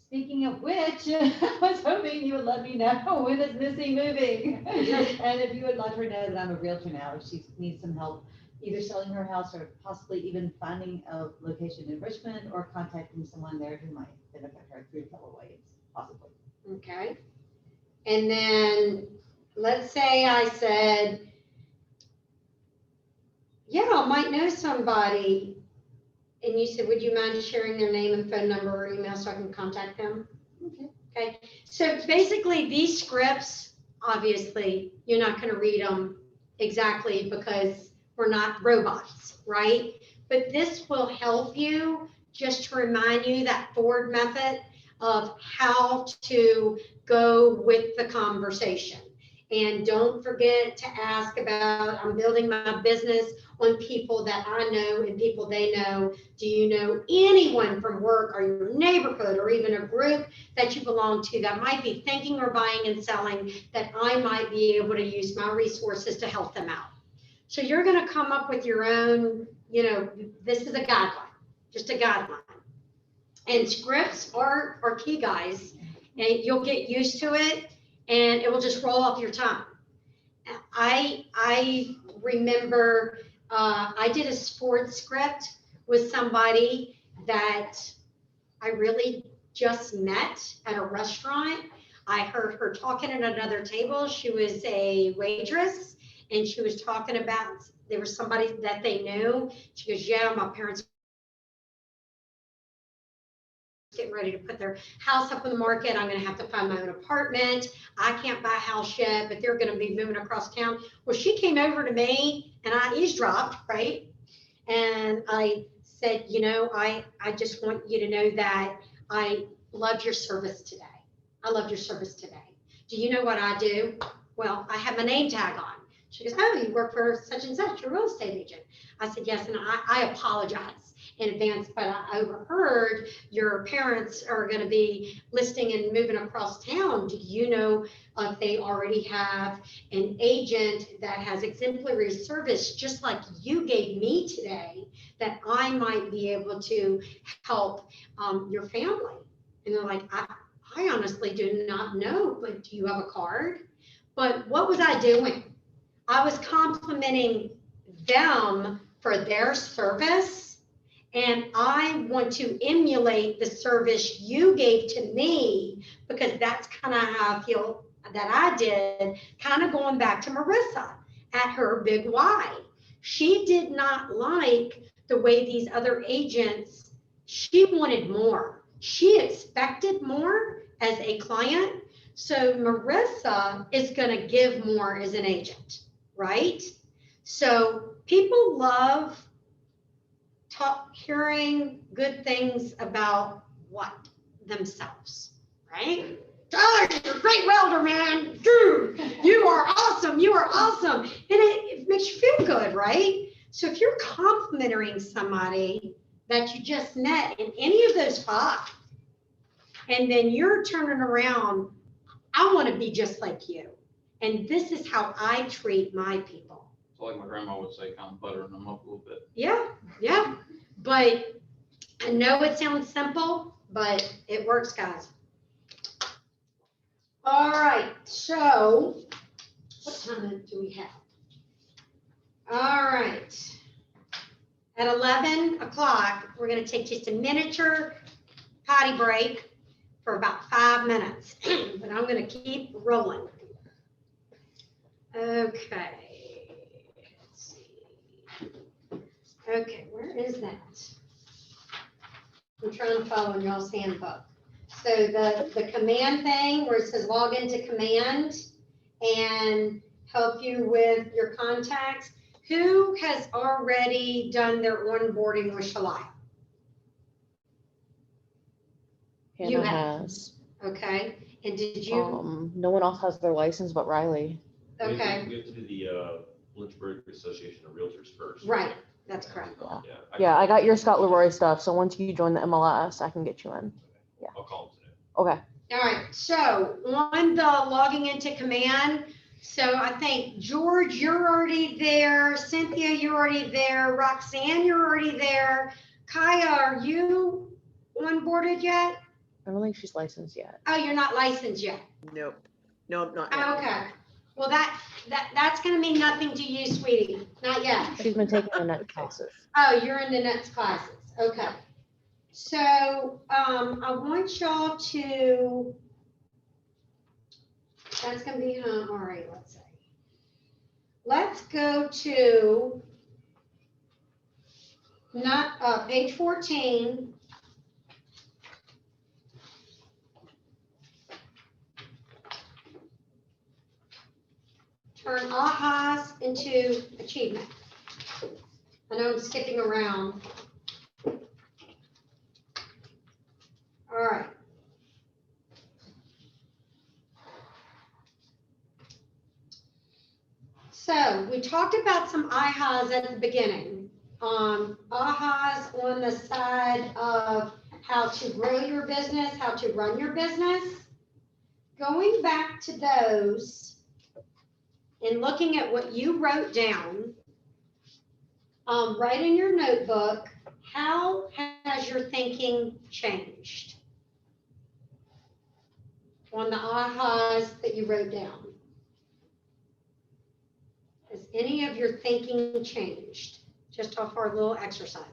Speaking of which, I was hoping you would let me know when is Missy moving. And if you would let her know that I'm a realtor now, if she needs some help either selling her house or possibly even finding a location in Richmond or contacting someone there who might benefit her through Keller Williams, possibly. Okay. And then let's say I said, yeah, I might know somebody. And you said, would you mind sharing their name and phone number or email so I can contact them? Okay. Okay. So basically these scripts, obviously, you're not going to read them exactly because we're not robots, right? But this will help you just to remind you that forward method of how to go with the conversation. And don't forget to ask about, I'm building my business on people that I know and people they know. Do you know anyone from work or your neighborhood or even a group that you belong to that might be thinking or buying and selling that I might be able to use my resources to help them out? So you're going to come up with your own, this is a guideline, just a guideline. And scripts are key, guys, and you'll get used to it and it will just roll off your tongue. I remember I did a sports script with somebody that I really just met at a restaurant. I heard her talking at another table. She was a waitress and she was talking about, there was somebody that they knew. She goes, yeah, my parents getting ready to put their house up on the market. I'm going to have to find my own apartment. I can't buy a house yet, but they're going to be moving across town. Well, she came over to me and I eavesdropped, right? And I said, I just want you to know that I love your service today. I love your service today. Do you know what I do? Well, I have my name tag on. She goes, oh, you work for such and such, you're a real estate agent. I said, yes, and I apologize in advance, but I overheard your parents are going to be listing and moving across town. Do you know if they already have an agent that has exemplary service, just like you gave me today, that I might be able to help your family? And they're like, I honestly do not know, but do you have a card? But what was I doing? I was complimenting them for their service, and I want to emulate the service you gave to me, because that's kind of how I feel that I did, kind of going back to Marissa at her big why. She did not like the way these other agents, she wanted more. She expected more as a client. So Marissa is going to give more as an agent, right? So people love hearing good things about what? Themselves, right? Tyler, you're a great welder, man. Dude, you are awesome. You are awesome. And it makes you feel good, right? So if you're complimenting somebody that you just met in any of those five, and then you're turning around, I want to be just like you. And this is how I treat my people. So like my grandma would say, kind of buttering them up a little bit. Yeah, yeah. But I know it sounds simple, but it works, guys. All right, so what time do we have? All right. At 11 o'clock, we're gonna take just a miniature potty break for about 5 minutes, but I'm gonna keep rolling. Okay. Let's see. Okay, where is that? I'm trying to follow in y'all's handbook. So the command thing where it says log into command and help you with your contacts. Who has already done their onboarding with Shalaya? You Hannah have. has. Okay, and did you, No one else has their license but Riley. okay, We have to do the Lynchburg Association of Realtors first. right, that's correct. Yeah. Yeah, I got your Scott Leroy stuff, so once you join the MLS, I can get you in. Yeah. I'll call him today. Okay. All right, so on the logging into command, so I think George, you're already there, Cynthia, you're already there, Roxanne, you're already there. Kaya, are you onboarded yet? I don't think she's licensed yet. Oh, you're not licensed yet. Nope. Nope, not yet. Oh, okay. Well, that's gonna mean nothing to you, sweetie. Not yet. She's been taking the next classes. Oh, you're in the next classes. Okay. So, I want y'all to, that's gonna be, all right, let's see. Let's go to page 14. Turn ahas into achievement. I know I'm skipping around. All right. So we talked about some ahas at the beginning. Ahas on the side of how to grow your business, how to run your business. Going back to those and looking at what you wrote down, write in your notebook, how has your thinking changed on the ahas that you wrote down? Has any of your thinking changed just off our little exercises?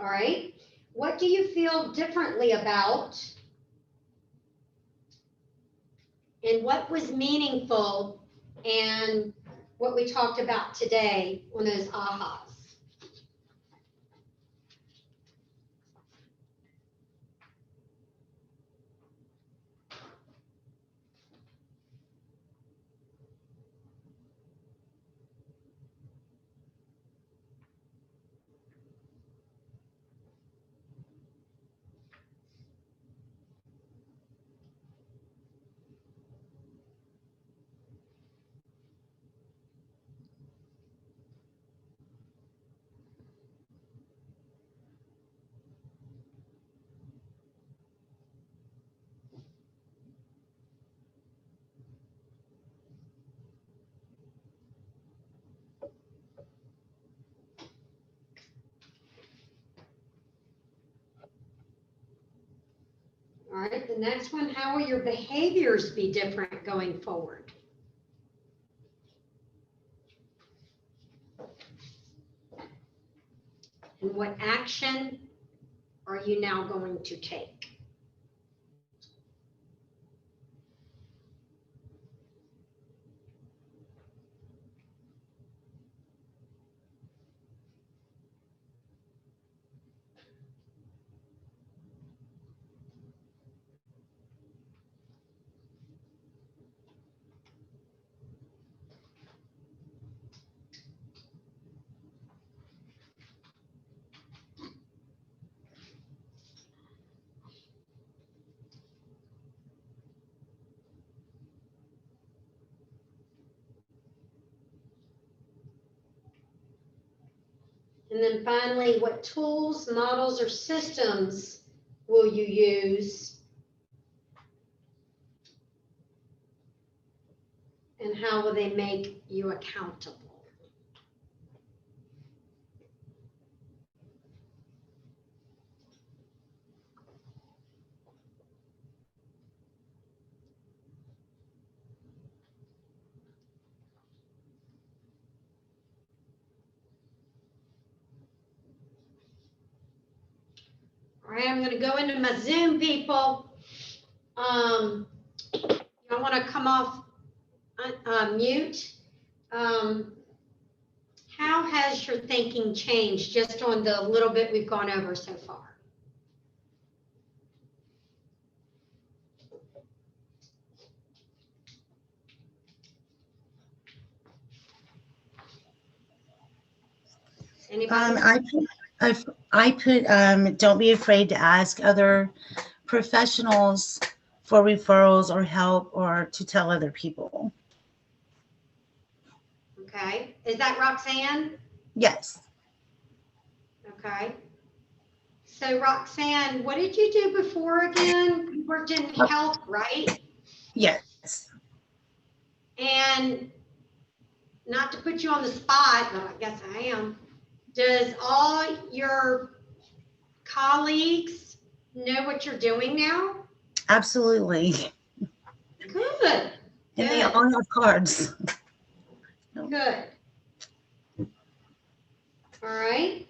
All right. What do you feel differently about? And what was meaningful and what we talked about today on those ahas? the next one, how will your behaviors be different going forward? And what action are you now going to take? And then finally, what tools, models, or systems will you use? And how will they make you accountable? All right, I'm gonna go into my Zoom, people. I wanna come off mute. How has your thinking changed just on the little bit we've gone over so far? Anybody? I put don't be afraid to ask other professionals for referrals or help or to tell other people. Okay, is that Roxanne? Yes. Okay. So Roxanne, what did you do before again? You worked in health, right? Yes. And not to put you on the spot, but I guess I am. Does all your colleagues know what you're doing now? Absolutely. Good. And they all have cards. Good. All right.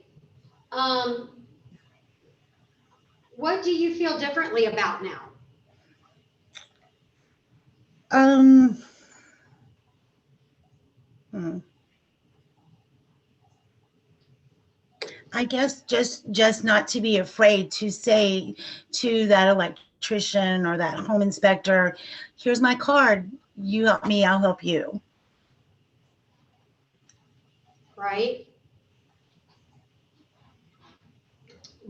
What do you feel differently about now? I guess just not to be afraid to say to that electrician or that home inspector, here's my card. You help me, I'll help you. Right?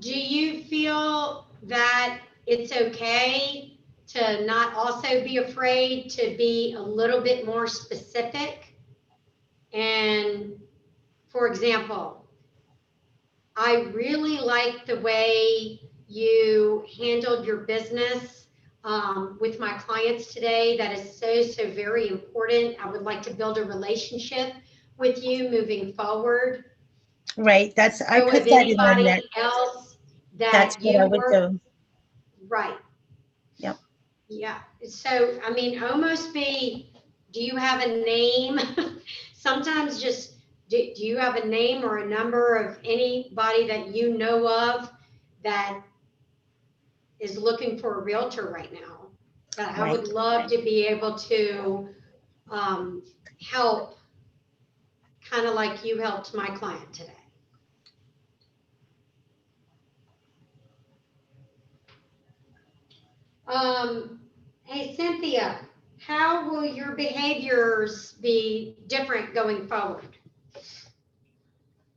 Do you feel that it's okay to not also be afraid to be a little bit more specific? And for example, I really like the way you handled your business with my clients today. That is so very important. I would like to build a relationship with you moving forward. Right. That's I So put if that in my anybody neck. else that That's what you I would work, do. right. Yep. Yeah. So I mean, almost be, do you have a name? Sometimes just, do you have a name or a number of anybody that you know of that is looking for a realtor right now? That I would love to be able to help, kind of like you helped my client today. Hey, Cynthia, how will your behaviors be different going forward?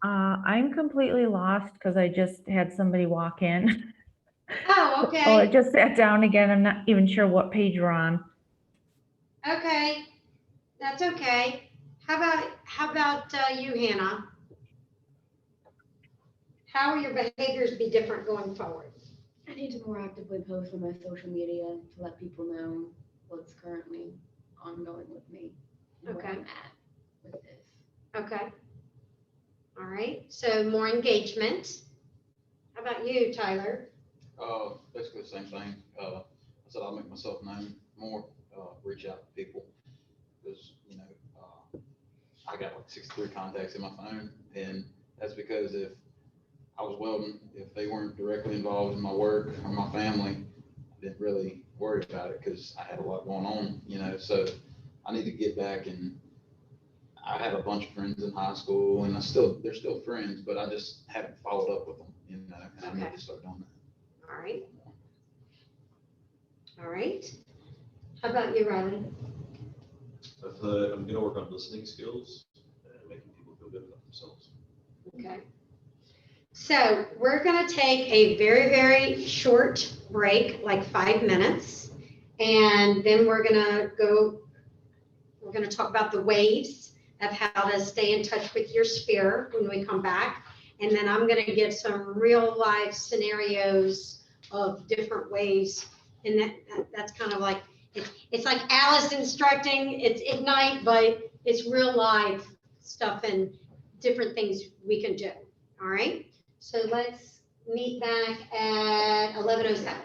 I'm completely lost because I just had somebody walk in. Oh, okay. Oh, it just sat down again. I'm not even sure what page you're on. Okay, that's okay. How about you, Hannah? How will your behaviors be different going forward? I need to more actively post on my social media to let people know what's currently ongoing with me and where Okay. I'm at with this. Okay. All right, so more engagement. How about you, Tyler? Basically the same thing. said I'll make myself known more, reach out to people. Because, I got like 63 contacts in my phone, and that's because if I was welding, if they weren't directly involved in my work or my family, I didn't really worry about it because I had a lot going on, so I need to get back. And I have a bunch of friends in high school, and they're still friends, but I just haven't followed up with them, and I need to start doing that. All right. All right. How about you, Riley? I'm gonna work on listening skills and making people feel good about themselves. Okay. So we're going to take a very, very short break, like 5 minutes. And then we're going to talk about the ways of how to stay in touch with your sphere when we come back. And then I'm going to give some real life scenarios of different ways. And that's kind of like, it's like Alice instructing, it's Ignite, but it's real life stuff and different things we can do. All right. So let's meet back at 11:07.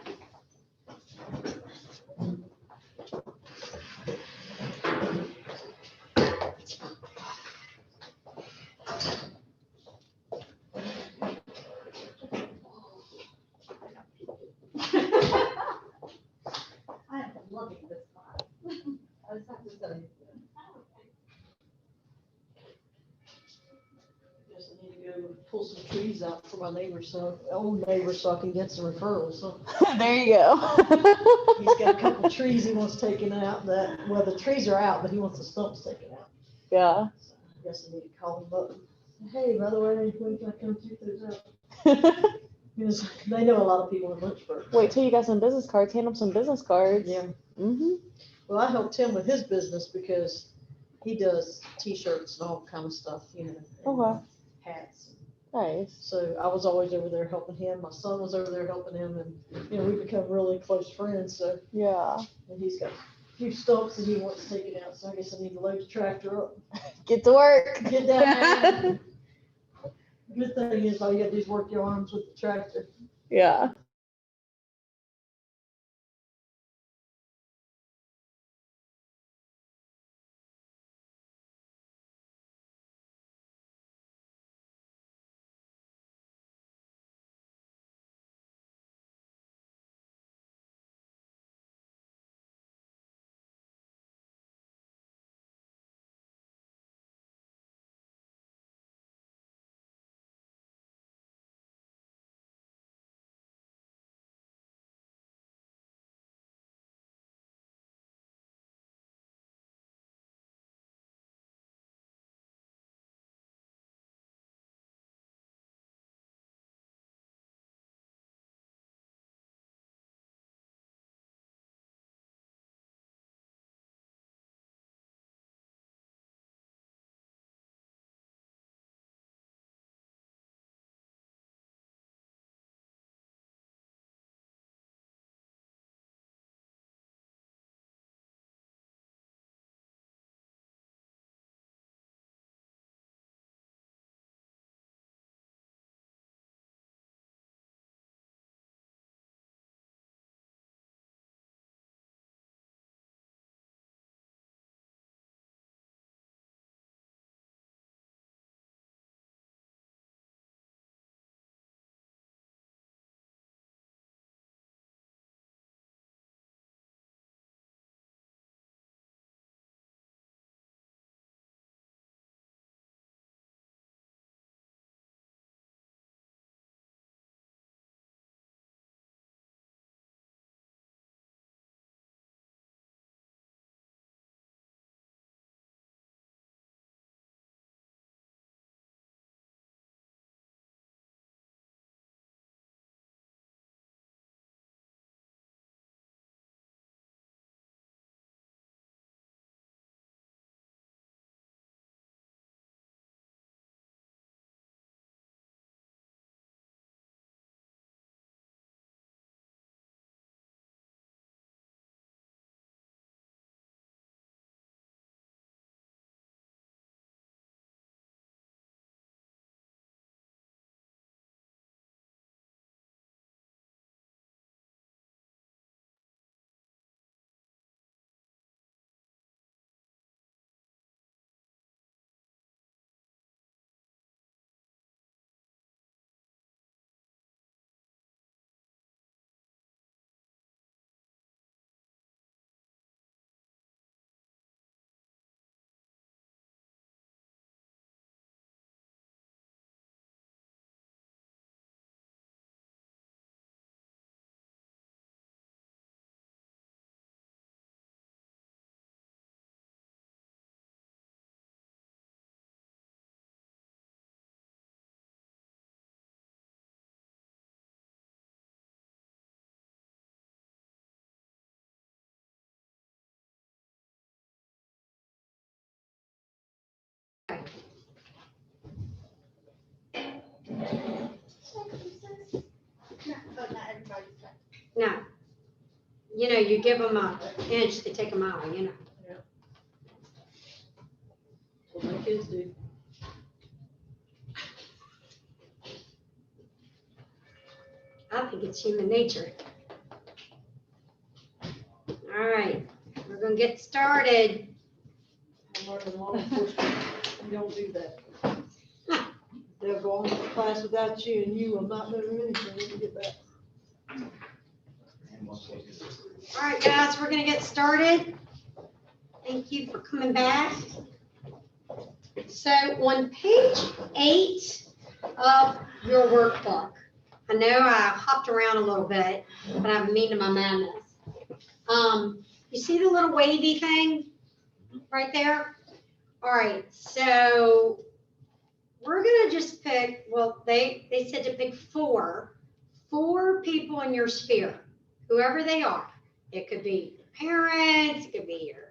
I am loving this spot. I was have to tell you. Just need to go pull some trees out for my neighbors, old neighbors, so I can get some referrals, so. There you go. He's got a couple trees he wants taken out well, the trees are out, but he wants the stumps taken out. Yeah. So I guess I need to call him up. Hey, by the way, when can I come check those out? Because they know a lot of people in Lynchburg. Wait till you got some business cards. Hand them some business cards. Yeah. Mm-hmm. Well, I helped him with his business because he does T-shirts and all kind of stuff, and Okay. hats. Nice. So I was always over there helping him. My son was over there helping him, and we become really close friends. So Yeah. and he's got a few stumps that he wants taken out. So I guess I need to load the tractor up. Get to work. Get down there. Good thing is all you gotta do is work your arms with the tractor. Yeah. No. You know, you give them an inch, they take a mile, you know. What my kids do. I think it's human nature. All right, we're gonna get started. I'm working law enforcement, you don't do that. They'll go on to class without you, and you will not know anything when you get back. All right, guys, we're gonna get started. Thank you for coming back. So on page 8 of your workbook, I know I hopped around a little bit, but I've mean to my madness. You see the little wavy thing right there? All right, so we're gonna just pick, well, they said to pick four people in your sphere, whoever they are. It could be your parents, it could be your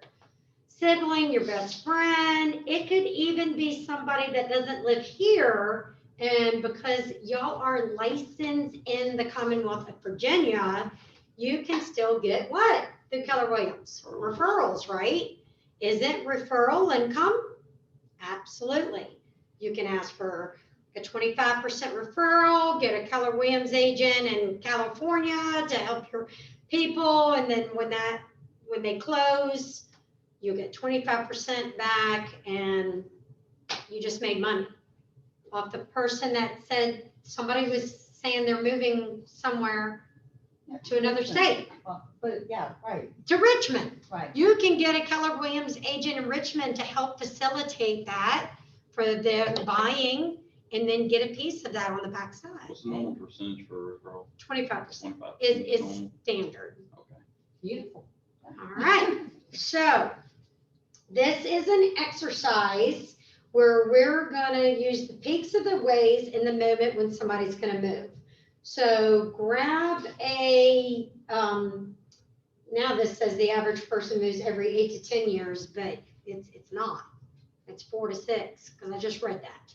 sibling, your best friend. It could even be somebody that doesn't live here. And because y'all are licensed in the Commonwealth of Virginia, you can still get what? Through Keller Williams. Referrals, right? Isn't referral income? Absolutely. You can ask for a 25% referral, get a Keller Williams agent in California to help your people. And then when they close, you get 25% back and you just made money off the person that said somebody was saying they're moving somewhere to another state. But yeah, right, To Richmond. right. You can get a Keller Williams agent in Richmond to help facilitate that for them buying and then get a piece of that on the back side. What's the normal percentage for referral? 25% 25% is normal? standard. Okay. Beautiful. All right, so this is an exercise where we're gonna use the peaks of the waves in the moment when somebody's gonna move. So grab a, now this says the average person moves every 8 to 10 years, but it's not. It's 4 to 6, because I just read that.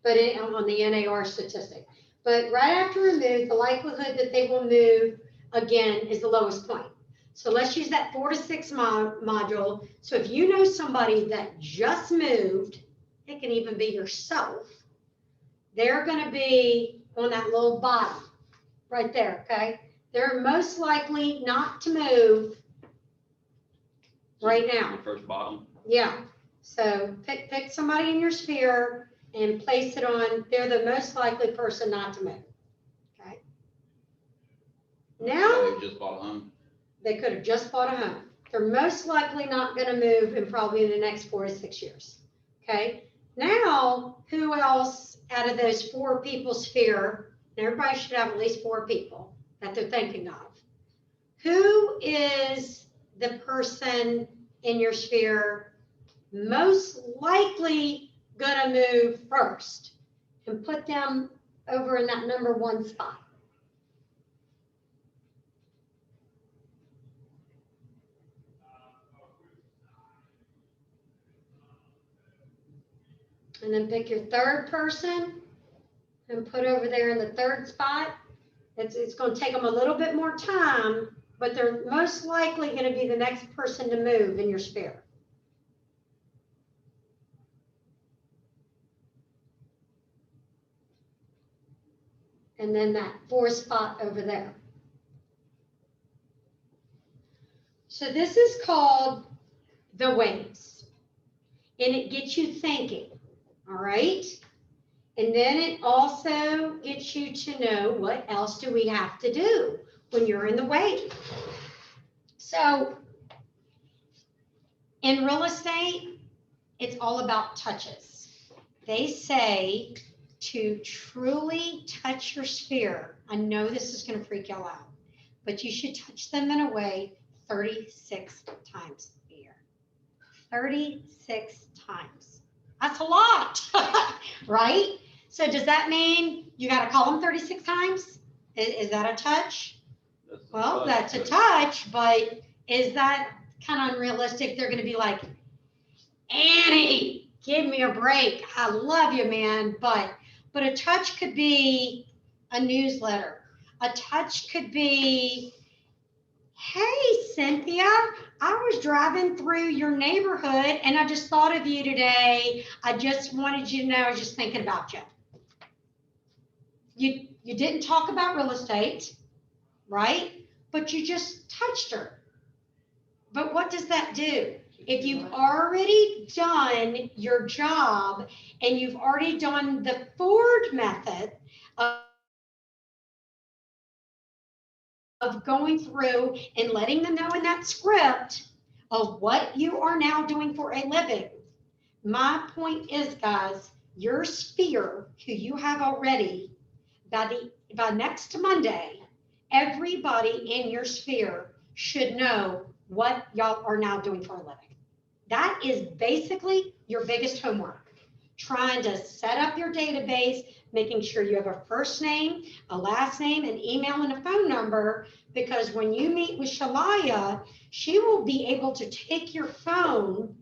But on the NAR statistic. But right after a move, the likelihood that they will move again is the lowest point. So let's use that 4 to 6 module. So if you know somebody that just moved, it can even be yourself. They're gonna be on that little bottom right there, okay? They're most likely not to move right now. The first bottom. Yeah, so pick somebody in your sphere and place it on, they're the most likely person not to move, okay? Now, They just bought a home. they could have just bought a home. They're most likely not gonna move in probably the next 4 to 6 years, okay? Now, who else out of those 4 people sphere, and everybody should have at least 4 people that they're thinking of. Who is the person in your sphere most likely gonna move first? And put them over in that number 1 spot. And then pick your 3rd person and put over there in the 3rd spot. It's going to take them a little bit more time, but they're most likely going to be the next person to move in your sphere. And then that 4th spot over there. So this is called the waves. And it gets you thinking. All right. And then it also gets you to know what else do we have to do when you're in the wave. So in real estate, it's all about touches. They say to truly touch your sphere. I know this is going to freak y'all out, but you should touch them in a way 36 times a year. 36 times. That's a lot, right? So does that mean you got to call them 36 times? Is that a touch? Well, that's a touch, but is that kind of unrealistic? They're going to be like, Annie, give me a break. I love you, man. But but a touch could be a newsletter. A touch could be, hey, Cynthia, I was driving through your neighborhood and I just thought of you today. I just wanted you to know, I was just thinking about you. You didn't talk about real estate, right? But you just touched her. But what does that do? If you've already done your job and you've already done the Ford method of going through and letting them know in that script of what you are now doing for a living. My point is, guys, your sphere, who you have already, by next Monday, everybody in your sphere should know what y'all are now doing for a living. That is basically your biggest homework. Trying to set up your database, making sure you have a first name, a last name, an email, and a phone number, because when you meet with Shalaya, she will be able to take your phone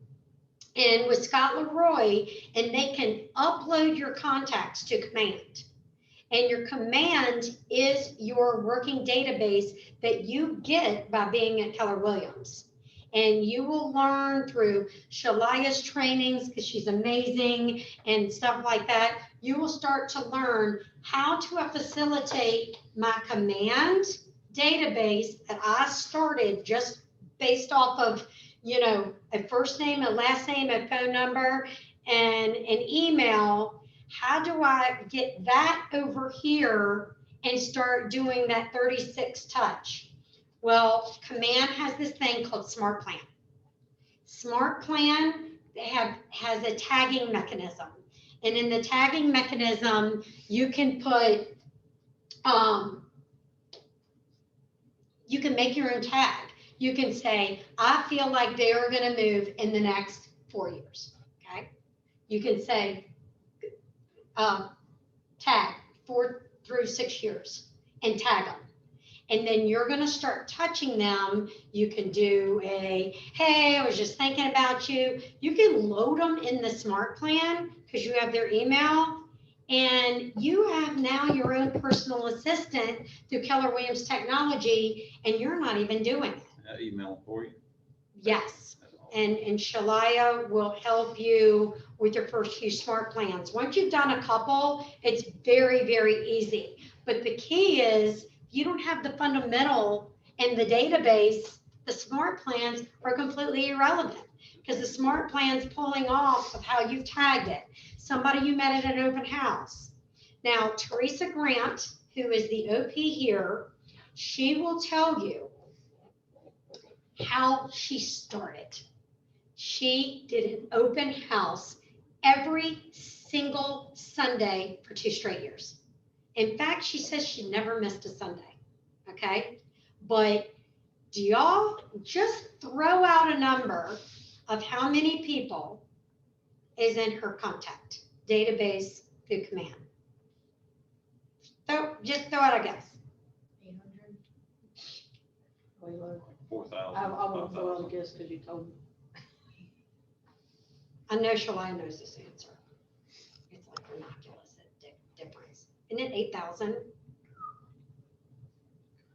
and with Scott Leroy, and they can upload your contacts to Command. And your Command is your working database that you get by being at Keller Williams. And you will learn through Shalaya's trainings, because she's amazing and stuff like that. You will start to learn how to facilitate my Command database that I started just based off of, you know, a first name, a last name, a phone number, and an email. How do I get that over here and start doing that 36 touch? Well, Command has this thing called Smart Plan. Smart Plan has a tagging mechanism. And in the tagging mechanism, you can put, you can make your own tag. You can say, I feel like they are going to move in the next 4 years. Okay. You can say, tag 4 through 6 years and tag them. And then you're going to start touching them. You can do a, hey, I was just thinking about you. You can load them in the Smart Plan because you have their email. And you have now your own personal assistant through Keller Williams technology, and you're not even doing it. Email for you. Yes. And Shalaya will help you with your first few Smart Plans. Once you've done a couple, it's very, very easy. But the key is, you don't have the fundamental in the database, the Smart Plans are completely irrelevant because the Smart Plan's pulling off of how you've tagged it. Somebody you met at an open house. Now, Teresa Grant, who is the OP here, she will tell you how she started. She did an open house every single Sunday for 2 straight years. In fact, she says she never missed a Sunday, okay? But do y'all just throw out a number of how many people is in her contact database through Command? So just throw out a guess. 800. Way low. 4,000. I won't throw out a guess because you told me. I know Shalaya knows this answer. It's like ridiculous difference. Isn't it 8,000?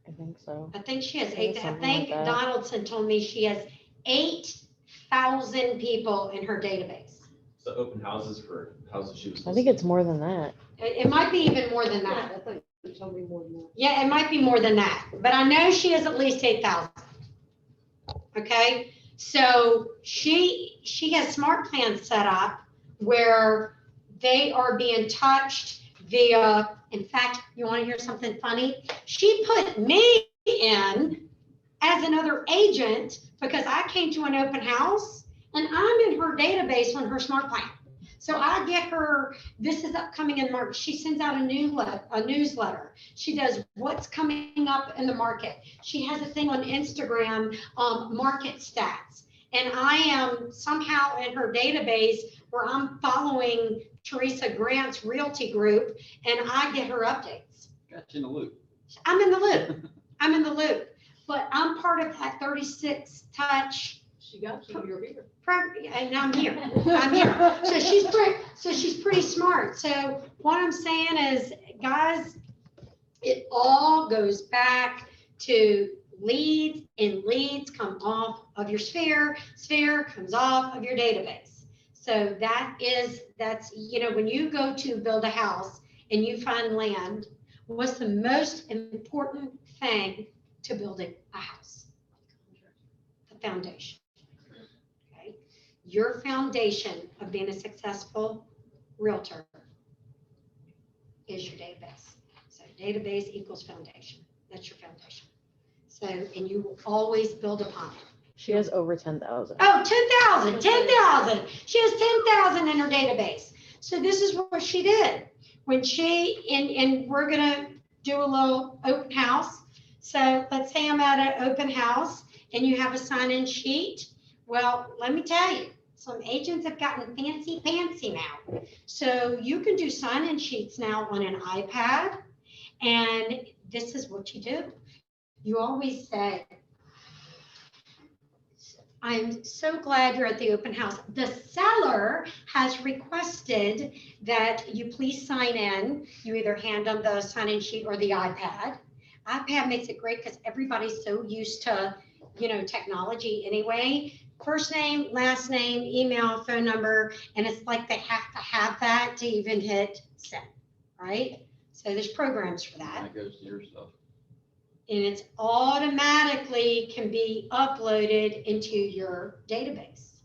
I think so. I think she has Yeah, 8. I something think like that. Donaldson told me she has 8,000 people in her database. So open houses for houses she was. I think it's more than that. It might be even more than that. I think you told me more than that. Yeah, it might be more than that, but I know she has at least 8,000. Okay, so she has Smart Plans set up where they are being touched via, in fact, you want to hear something funny? She put me in as another agent because I came to an open house and I'm in her database on her Smart Plan. So I get her, this is upcoming in March. She sends out a newsletter. She does what's coming up in the market. She has a thing on Instagram, market stats. And I am somehow in her database where I'm following Teresa Grant's Realty Group and I get her updates. Got you in the loop. I'm in the loop. I'm in the loop. But I'm part of that 36 touch She got you, you're here. And I'm here. I'm here. So she's pretty smart. So what I'm saying is, guys, it all goes back to leads, and leads come off of your sphere. Sphere comes off of your database. So that's, when you go to build a house and you find land, what's the most important thing to building a house? The foundation. Okay. Your foundation of being a successful realtor is your database. So database equals foundation. That's your foundation. So, and you will always build upon it. She has over 10,000. Oh, 10,000. She has 10,000 in her database. So this is what she did. When and we're gonna do a little open house. So let's say I'm at an open house and you have a sign-in sheet. Well, let me tell you, some agents have gotten fancy pantsy now. So you can do sign-in sheets now on an iPad. And this is what you do. You always say, I'm so glad you're at the open house. The seller has requested that you please sign in. You either hand them the sign-in sheet or the iPad. iPad makes it great because everybody's so used to, technology anyway. First name, last name, email, phone number, and it's like they have to have that to even hit send, right? So there's programs for that. That goes to your stuff. And it's automatically can be uploaded into your database,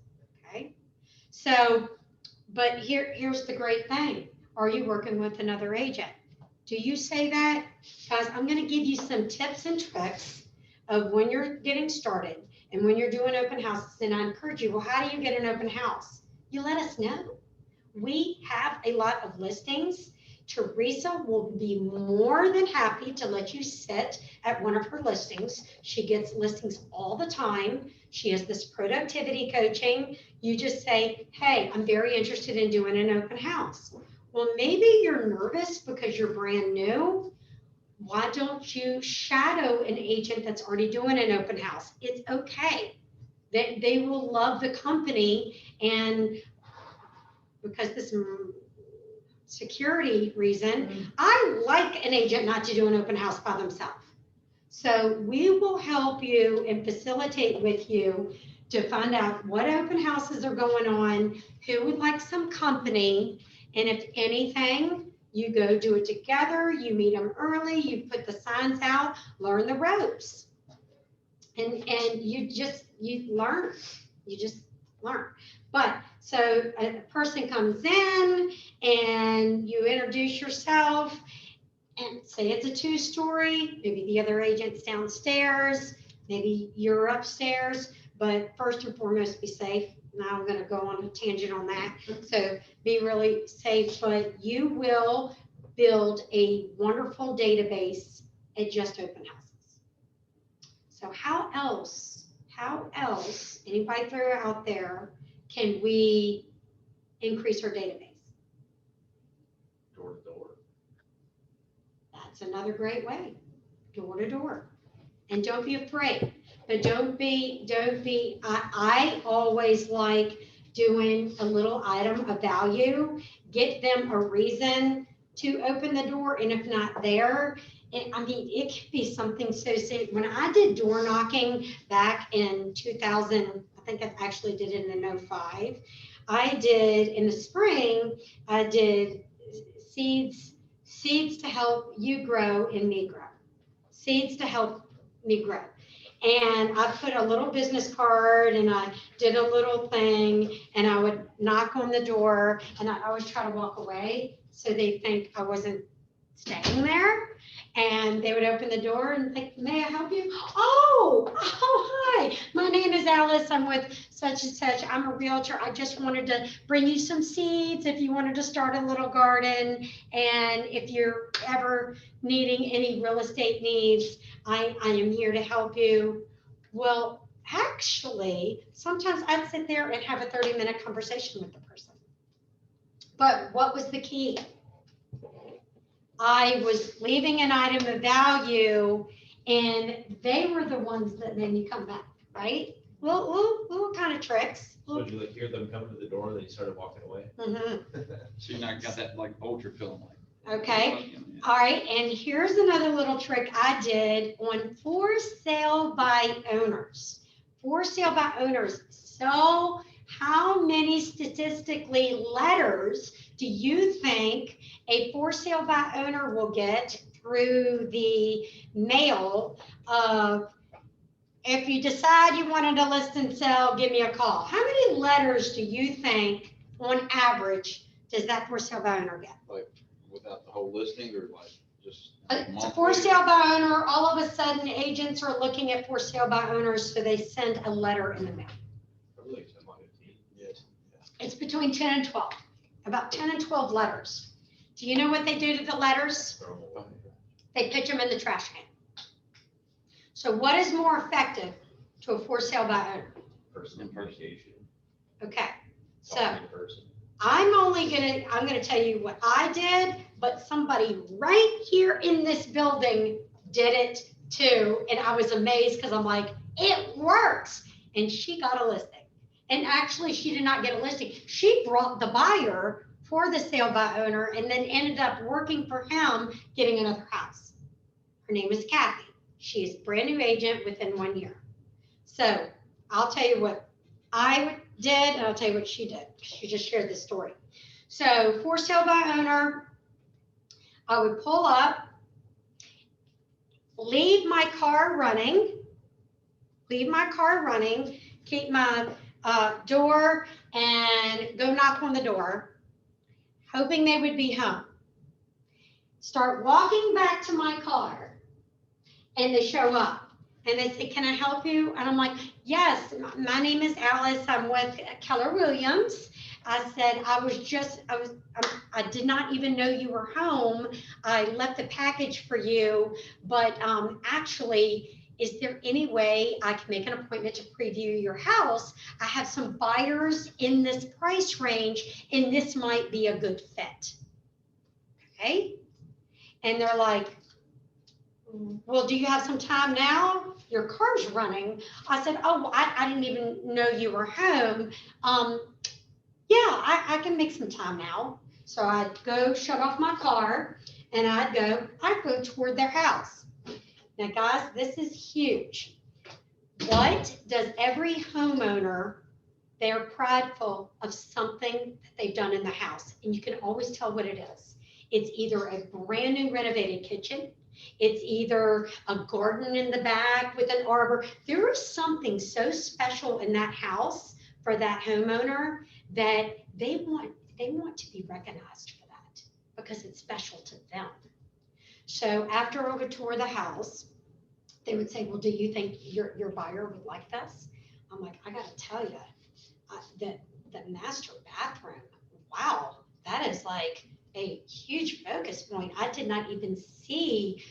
okay? So, but here's the great thing. Are you working with another agent? Do you say that? Guys, I'm gonna give you some tips and tricks of when you're getting started and when you're doing open houses, and I encourage you, well, how do you get an open house? You let us know. We have a lot of listings. Teresa will be more than happy to let you sit at one of her listings. She gets listings all the time. She has this productivity coaching. You just say, hey, I'm very interested in doing an open house. Well, maybe you're nervous because you're brand new. Why don't you shadow an agent that's already doing an open house? It's okay. They will love the company, and because this security reason, I like an agent not to do an open house by themselves. So we will help you and facilitate with you to find out what open houses are going on, who would like some company, and if anything, you go do it together, you meet them early, you put the signs out, learn the ropes. And you learn, you just learn. But so a person comes in and you introduce yourself and say it's a 2-story, maybe the other agent's downstairs, maybe you're upstairs, but first and foremost, be safe. Now I'm going to go on a tangent on that. So be really safe, but you will build a wonderful database at Just Open Houses. So how else, anybody throw out there, can we increase our database? Door to door. That's another great way, door to door. And don't be afraid, but don't be, I always like doing a little item of value, get them a reason to open the door, and if not there, it could be something so simple. When I did door knocking back in 2000, I think I actually did it in 05. I did in the spring, I did seeds to help you grow and me grow. Seeds to help me grow. And I put a little business card and I did a little thing and I would knock on the door and I always try to walk away so they think I wasn't staying there. And they would open the door and think, may I help you? Oh, hi, my name is Alice. I'm with such and such. I'm a realtor. I just wanted to bring you some seeds if you wanted to start a little garden. And if you're ever needing any real estate needs, I am here to help you. Well, actually, sometimes I'd sit there and have a 30-minute conversation with the person. But what was the key? I was leaving an item of value and they were the ones that made me come back, right? little kind of tricks. So did you like hear them coming to the door, then you started walking away? Mhm. So you're not got that like ultra feeling like. Okay, all right, and here's another little trick I did on for sale by owners. For sale by owners. So how many statistically letters do you think a for sale by owner will get through the mail of, if you decide you wanted to list and sell, give me a call? How many letters do you think on average does that for sale by owner get? Like without the whole listing or like just. It's a for sale by owner. All of a sudden, agents are looking at for sale by owners, so they send a letter in the mail. Probably like 10, 15. Yes. It's between 10 and 12, about 10 and 12 letters. Do you know what they do to the letters? Throw 'em away. They pitch them in the trash can. So what is more effective to a for sale by owner? Personal communication. Okay, so Talking in person. I'm gonna tell you what I did, but somebody right here in this building did it too. And I was amazed because I'm like, it works. And she got a listing. And actually she did not get a listing. She brought the buyer for the sale by owner and then ended up working for him, getting another house. Her name is Kathy. She is a brand new agent within 1 year. So I'll tell you what I did, and I'll tell you what she did. She just shared this story. So for sale by owner, I would pull up, leave my car running, keep my door, and go knock on the door, hoping they would be home. Start walking back to my car, and they show up. And they say, can I help you? And I'm like, yes, my name is Alice. I'm with Keller Williams. I said, I did not even know you were home. I left a package for you, but actually, is there any way I can make an appointment to preview your house? I have some buyers in this price range, and this might be a good fit. Okay. And they're like, well, do you have some time now? Your car's running. I said, oh, I didn't even know you were home. Yeah, I can make some time now. So I'd go shut off my car and I'd go toward their house. Now, guys, this is huge. What does every homeowner, they're prideful of something that they've done in the house, and you can always tell what it is. It's either a brand new renovated kitchen. It's either a garden in the back with an arbor. There is something so special in that house for that homeowner that they want to be recognized for that because it's special to them. So after I would tour the house, they would say, well, do you think your buyer would like this? I'm like, I got to tell you, that the master bathroom, wow, that is like a huge focus point. I did not even see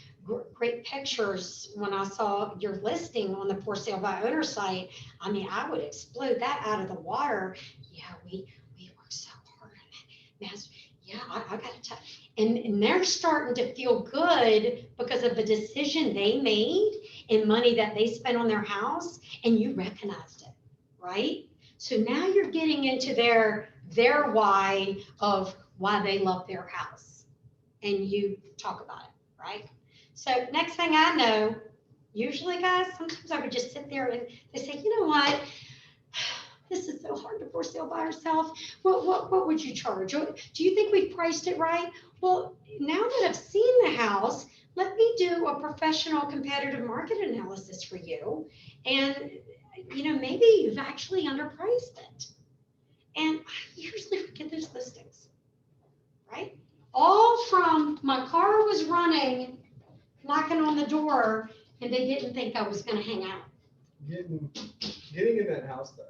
great pictures when I saw your listing on the for sale by owner site. I mean, I would explode that out of the water. Yeah, we work so hard on that master. Yeah, I got to tell you. And they're starting to feel good because of the decision they made and money that they spent on their house, and you recognized it, right? So now you're getting into their why of why they love their house, and you talk about it, right? So next thing I know, usually, guys, sometimes I would just sit there and they say, you know what? This is so hard to for sale by yourself. What would you charge? Do you think we've priced it right? Well, now that I've seen the house, let me do a professional competitive market analysis for you. And, you know, maybe you've actually underpriced it. And I usually get those listings, right? All from my car was running, knocking on the door, and they didn't think I was going to hang out. Getting in that house, though.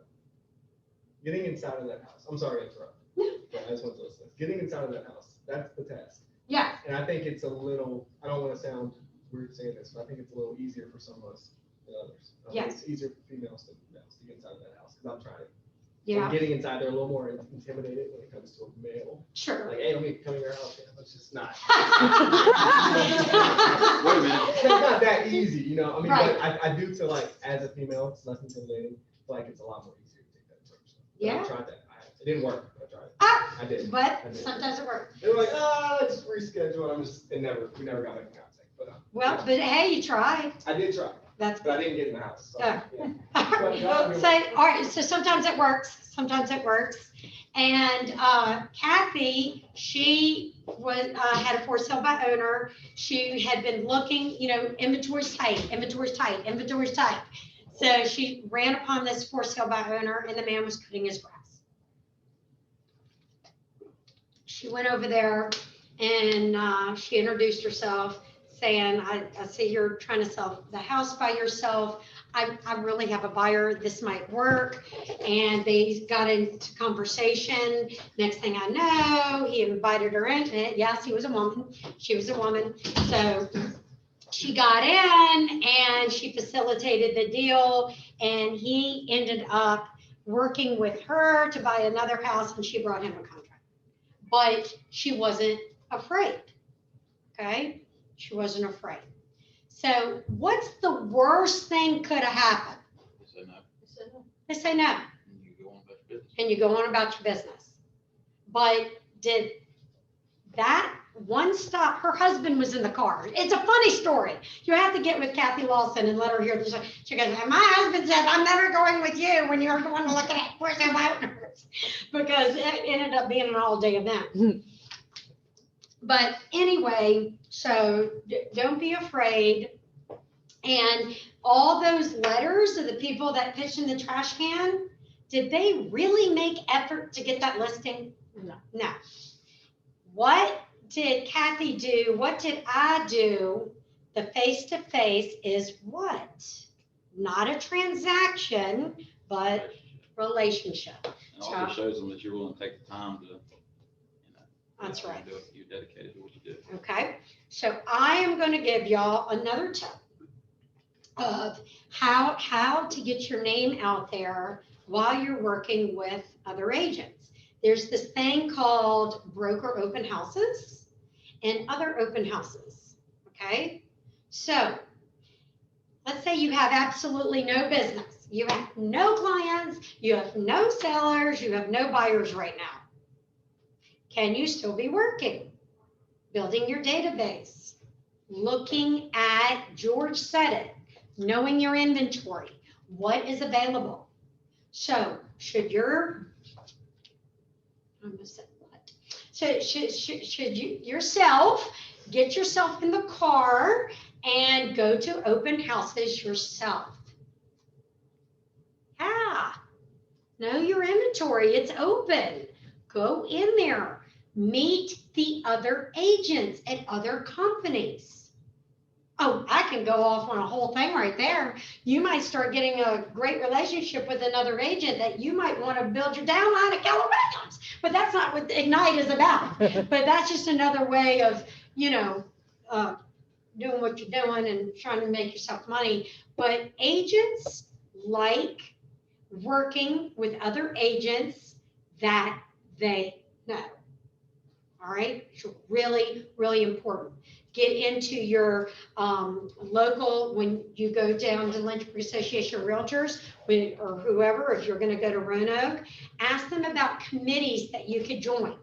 Getting inside of that house. I'm sorry to interrupt. No. Yeah, I just want to listen. Getting inside of that house. That's the test. Yeah. And I think it's a little, I don't want to sound weird saying this, but I think it's a little easier for some of us than others. Yes. It's easier for females to get inside of that house because I've tried it. Yeah. And getting inside, they're a little more intimidated when it comes to a male. Sure. Like, hey, let me come in your house. Yeah, that's just not. Wait a minute. It's not that easy, you know. I mean, Right. but I do feel like as a female, it's less intimidating. like it's a lot more easier to take that approach. But Yeah. I tried that. It didn't work. I tried. Ah, I did. but I did. sometimes it works. They were like, let's reschedule. We never got back in contact. But Well, but hey, you tried. I did try, That's but I didn't get in the house. So, Yeah. yeah. So, all right, so sometimes it works, sometimes it works. And Kathy, she was, had a for sale by owner. She had been looking, inventory's tight, inventory's tight, inventory's tight. So she ran upon this for sale by owner and the man was cutting his grass. She went over there and she introduced herself saying, I see you're trying to sell the house by yourself. I really have a buyer, this might work. And they got into conversation. Next thing I know, he invited her in. Yes, he was a woman. She was a woman. So she got in and she facilitated the deal. And he ended up working with her to buy another house and she brought him a contract. But she wasn't afraid, okay? She wasn't afraid. So what's the worst thing could have happened? They say no. They say no, And you go on about your business. and you go on about your business. But did that one stop, her husband was in the car. It's a funny story. You have to get with Kathy Lawson and let her hear this. She goes, my husband said, I'm never going with you when you're going to look at where's the owners, because it ended up being an all-day event. But anyway, so don't be afraid. And all those letters of the people that pitched in the trash can, did they really make effort to get that listing? No. What did Kathy do? What did I do? The face-to-face is what? Not a transaction, but relationship. And also shows them that you're willing to take the time to, That's right. do it. You're dedicated to what you do. Okay, so I am going to give y'all another tip of how to get your name out there while you're working with other agents. There's this thing called broker open houses and other open houses, okay? So let's say you have absolutely no business. You have no clients, you have no sellers, you have no buyers right now. Can you still be working? Building your database, looking at, George said it, knowing your inventory, what is available. So should your, I almost said what? So should you yourself get yourself in the car and go to open houses yourself? Yeah, know your inventory, it's open. Go in there. Meet the other agents at other companies. Oh, I can go off on a whole thing right there. You might start getting a great relationship with another agent that you might want to build your downline at Keller Williams. But that's not what Ignite is about. But that's just another way of, doing what you're doing and trying to make yourself money. But agents like working with other agents that they know. All right, it's really, really important. Get into your local, when you go down to Lynchburg Association of Realtors or whoever, if you're going to go to Roanoke, ask them about committees that you could join.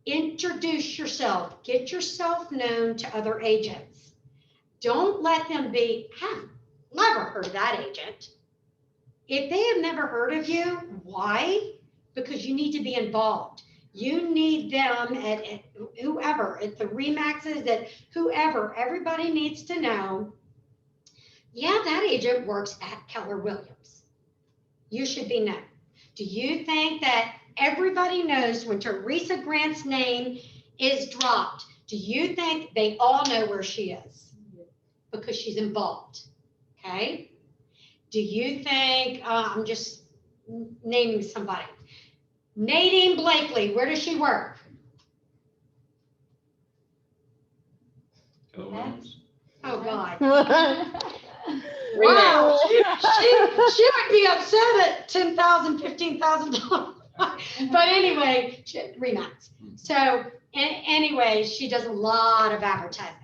Introduce yourself, get yourself known to other agents. Don't let them be, I've never heard of that agent. If they have never heard of you, why? Because you need to be involved. You need them at whoever, at the Remaxes, at whoever, everybody needs to know, yeah, that agent works at Keller Williams. You should be known. Do you think that everybody knows when Teresa Grant's name is dropped? Do you think they all know where she is? Because she's involved, okay? Do you think, I'm just naming somebody. Nadine Blakely, where does she work? Oh, God. Wow, she would be upset at $10,000, $15,000. But anyway, Remax. So anyway, she does a lot of advertising,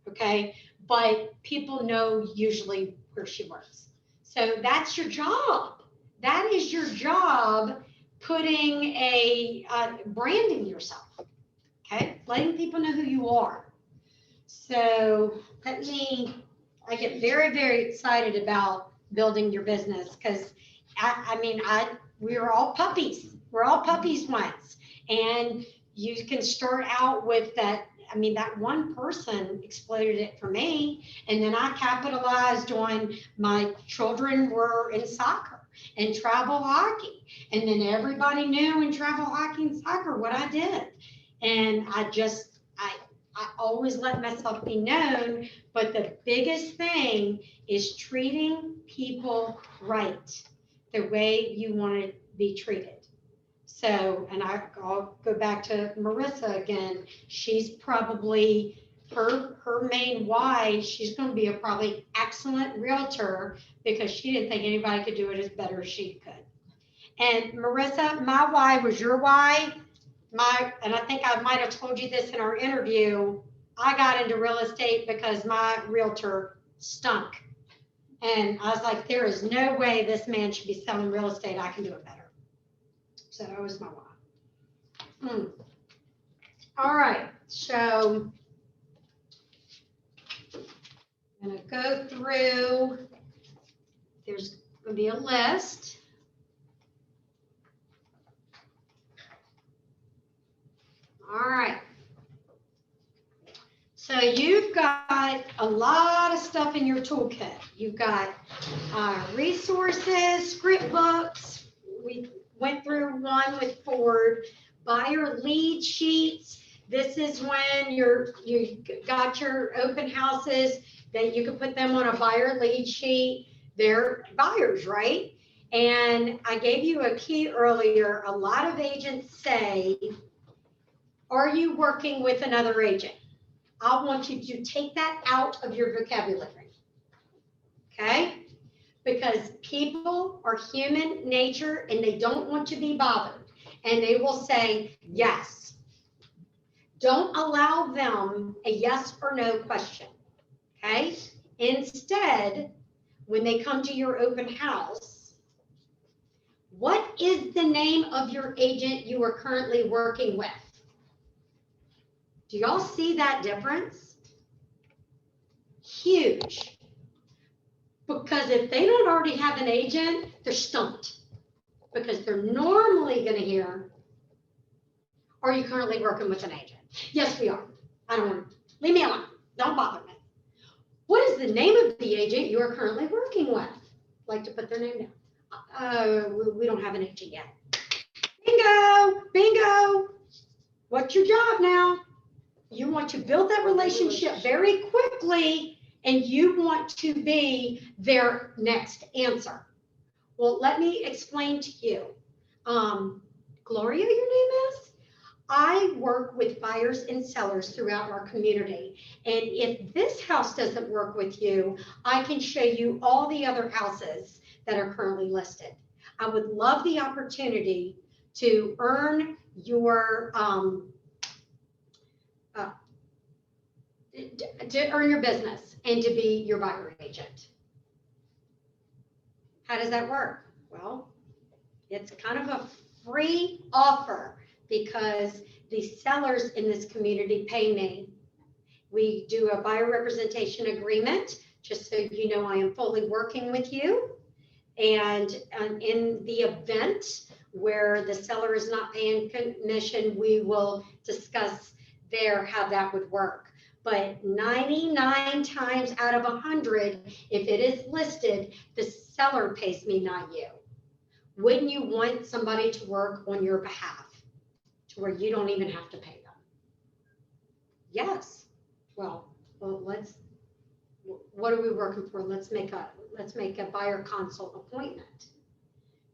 okay? But people know usually where she works. So that's your job. That is your job, putting branding yourself, okay? Letting people know who you are. So I get very, very excited about building your business because we were all puppies. We're all puppies once. And you can start out with that. That one person exploded it for me. And then I capitalized on my children were in soccer and travel hockey. And then everybody knew in travel hockey and soccer what I did. And I always let myself be known. But the biggest thing is treating people right, the way you want to be treated. So, and I'll go back to Marissa again. She's probably, her main why, she's going to be a probably excellent realtor because she didn't think anybody could do it as better as she could. And Marissa, my why was your why. And I think I might have told you this in our interview. I got into real estate because my realtor stunk. And I was like, there is no way this man should be selling real estate. I can do it better. So that was my why. All right, so I'm gonna go through, there's gonna be a list. All right. So you've got a lot of stuff in your toolkit. You've got resources, script books. We went through one with Ford, buyer lead sheets. This is when you got your open houses that you can put them on a buyer lead sheet. They're buyers, right? And I gave you a key earlier. A lot of agents say, are you working with another agent? I want you to take that out of your vocabulary, okay? Because people are human nature and they don't want to be bothered. And they will say, yes. Don't allow them a yes or no question, okay? Instead, when they come to your open house, what is the name of your agent you are currently working with? Do y'all see that difference? Huge. Because if they don't already have an agent, they're stumped. Because they're normally going to hear, are you currently working with an agent? Yes, we are. I don't want to. Leave me alone. Don't bother me. What is the name of the agent you are currently working with? Like to put their name down. We don't have an agent yet. Bingo. Bingo. What's your job now? You want to build that relationship very quickly. And you want to be their next answer. Well, let me explain to you. Gloria, your name is? I work with buyers and sellers throughout our community. And if this house doesn't work with you, I can show you all the other houses that are currently listed. I would love the opportunity to earn your business and to be your buyer agent. How does that work? Well, it's kind of a free offer because the sellers in this community pay me. We do a buyer representation agreement, just so you know I am fully working with you. And in the event where the seller is not paying commission, we will discuss there how that would work. But 99 times out of 100, if it is listed, the seller pays me, not you. Wouldn't you want somebody to work on your behalf to where you don't even have to pay them? Yes. Well, what are we working for? Let's make a buyer consult appointment.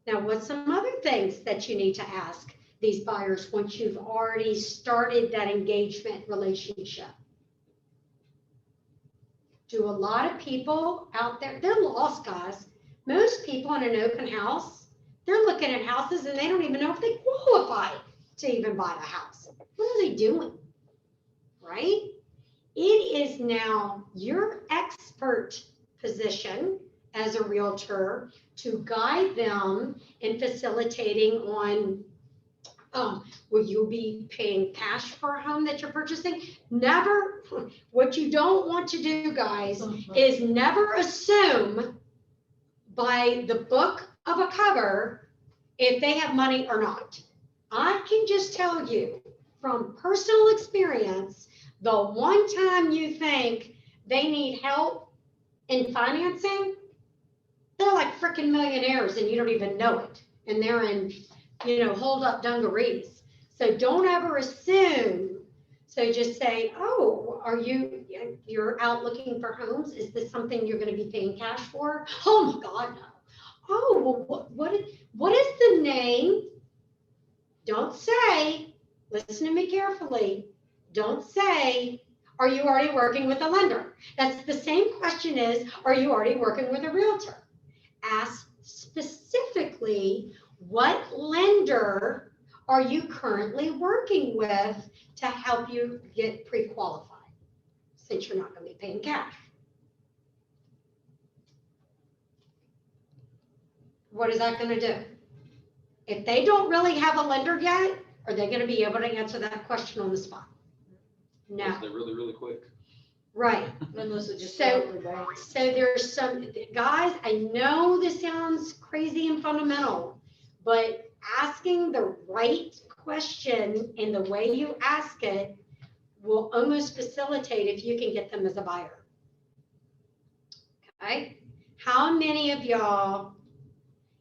Now, what's some other things that you need to ask these buyers once you've already started that engagement relationship? Do a lot of people out there, they're lost, guys. Most people in an open house, they're looking at houses and they don't even know if they qualify to even buy the house. What are they doing? Right? It is now your expert position as a realtor to guide them in facilitating on, will you be paying cash for a home that you're purchasing? Never, what you don't want to do, guys, is never assume by the book of a cover if they have money or not. I can just tell you from personal experience, the one time you think they need help in financing, they're like freaking millionaires and you don't even know it. And they're in, hold up dungarees. So don't ever assume. So just say, oh, you're out looking for homes? Is this something you're going to be paying cash for? Oh my God, no. Oh, well, what is the name? Don't say, listen to me carefully. Don't say, are you already working with a lender? That's the same question as, are you already working with a realtor? Ask specifically, what lender are you currently working with to help you get pre-qualified, since you're not going to be paying cash? What is that going to do? If they don't really have a lender yet, are they going to be able to answer that question on the spot? No. They're really, really quick. Right. So there's some, guys, I know this sounds crazy and fundamental, but asking the right question and the way you ask it will almost facilitate if you can get them as a buyer. Okay. How many of y'all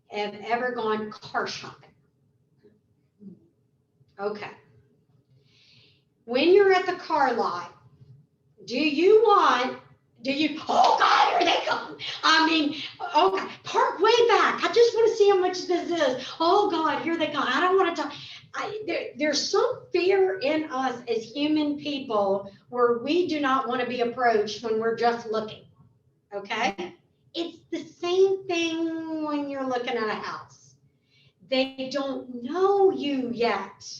have ever gone car shopping? Okay. When you're at the car lot, oh God, here they come. I mean, okay, park way back. I just want to see how much this is. Oh God, here they come. I don't want to talk. There's some fear in us as human people where we do not want to be approached when we're just looking, okay? It's the same thing when you're looking at a house. They don't know you yet.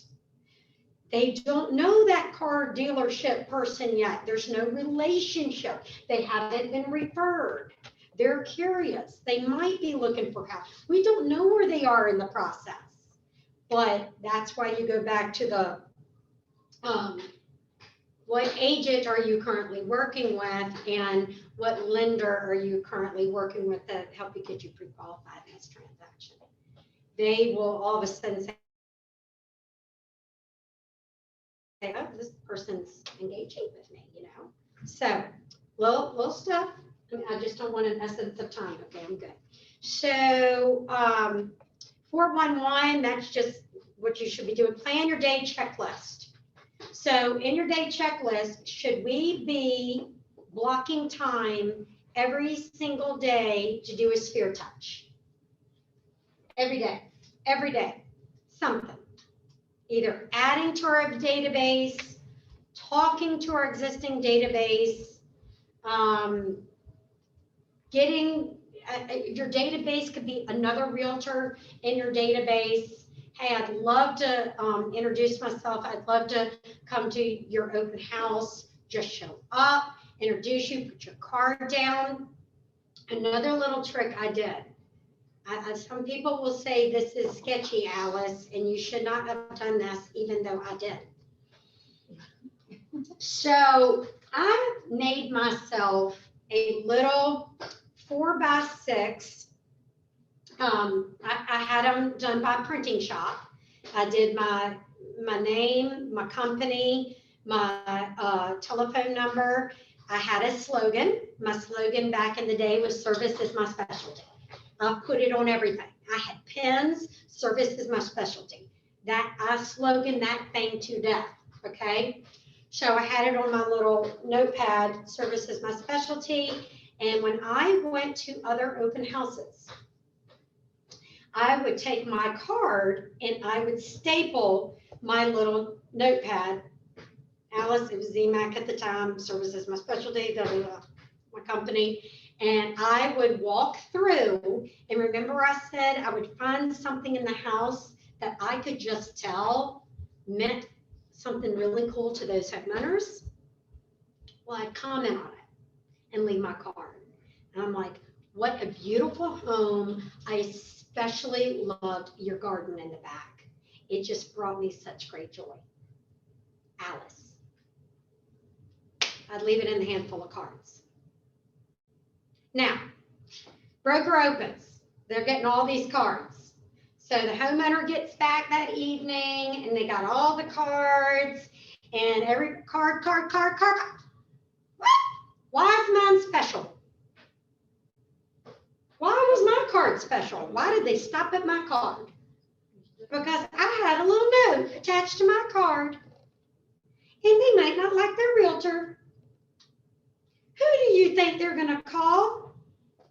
They don't know that car dealership person yet. There's no relationship. They haven't been referred. They're curious. They might be looking for help. We don't know where they are in the process. But that's why you go back to the, what agent are you currently working with and what lender are you currently working with that help you get you pre-qualified in this transaction? They will all of a sudden say, oh, this person's engaging with me, So, little stuff. I just don't want an essence of time. Okay, I'm good. So, 411, that's just what you should be doing. Plan your day checklist. So, in your day checklist, should we be blocking time every single day to do a sphere touch? Every day, something. Either adding to our database, talking to our existing database, getting your database could be another realtor in your database. Hey, I'd love to introduce myself. I'd love to come to your open house. Just show up, introduce you, put your card down. Another little trick I did. Some people will say this is sketchy, Alice, and you should not have done this, even though I did. So I made myself a little 4x6. I had them done by Printing Shop. I did my name, my company, my telephone number. I had a slogan. My slogan back in the day was "Service is my specialty." I put it on everything. I had pins. Service is my specialty. That I slogan that thing to death. Okay. So I had it on my little notepad. Service is my specialty. And when I went to other open houses, I would take my card and I would staple my little notepad. Alice, it was ZMAC at the time. Service is my specialty. My company. And I would walk through, and remember I said I would find something in the house that I could just tell meant something really cool to those homeowners. Well, I'd comment on it and leave my card. And I'm like, what a beautiful home. I especially loved your garden in the back. It just brought me such great joy. Alice. I'd leave it in the handful of cards. Now, broker opens. They're getting all these cards. So the homeowner gets back that evening and they got all the cards and every card. What? Why is mine special? Why was my card special? Why did they stop at my card? Because I had a little note attached to my card and they might not like their realtor. Who do you think they're going to call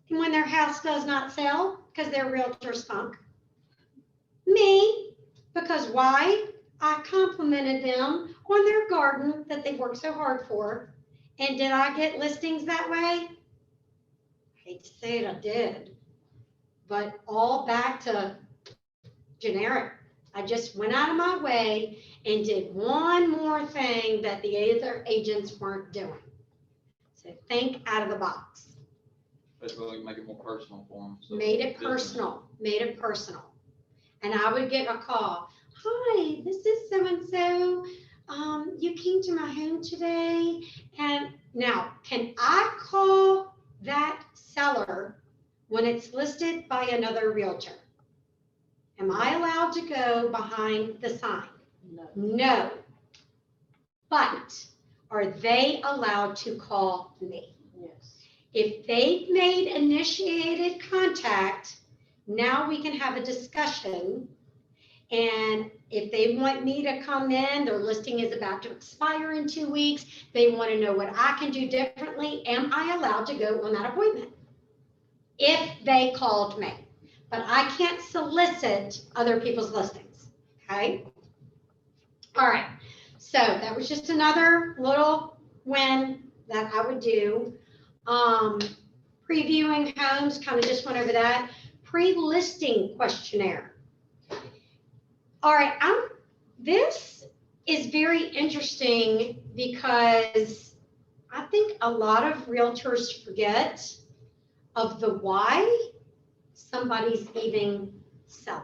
when their house does not sell because their realtor stunk? Me. Because why? I complimented them on their garden that they worked so hard for. And did I get listings that way? I hate to say it, I did. But all back to generic. I just went out of my way and did one more thing that the other agents weren't doing. So think out of the box. That's really make it more personal for them. So Made it personal, made it personal. And I would get a call. Hi, this is so-and-so. You came to my home today. And now, can I call that seller when it's listed by another realtor? Am I allowed to go behind the sign? No. But are they allowed to call me? Yes. If they've made initiated contact, now we can have a discussion. And if they want me to come in, their listing is about to expire in 2 weeks. They want to know what I can do differently. Am I allowed to go on that appointment? If they called me. But I can't solicit other people's listings, okay? All right, so that was just another little win that I would do. Previewing homes, kind of just went over that. Pre-listing questionnaire. All right, this is very interesting because I think a lot of realtors forget of the why somebody's even selling.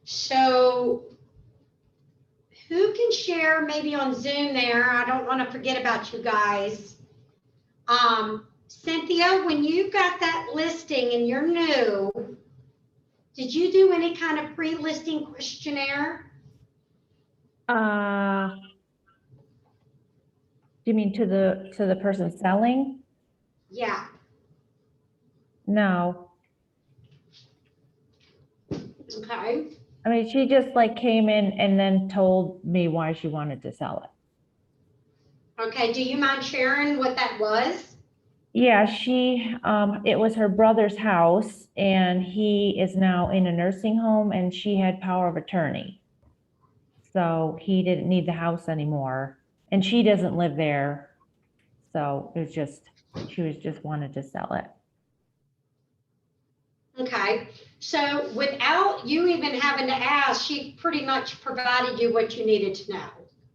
So who can share maybe on Zoom there? I don't want to forget about you guys. Cynthia, when you got that listing and you're new, did you do any kind of pre-listing questionnaire? You mean to the person selling? Yeah. No. Okay. I mean, she just like came in and then told me why she wanted to sell it. Okay, do you mind sharing what that was? Yeah, it was her brother's house and he is now in a nursing home and she had power of attorney. So he didn't need the house anymore and she doesn't live there. So it was just, she was just wanted to sell it. Okay, so without you even having to ask, she pretty much provided you what you needed to know.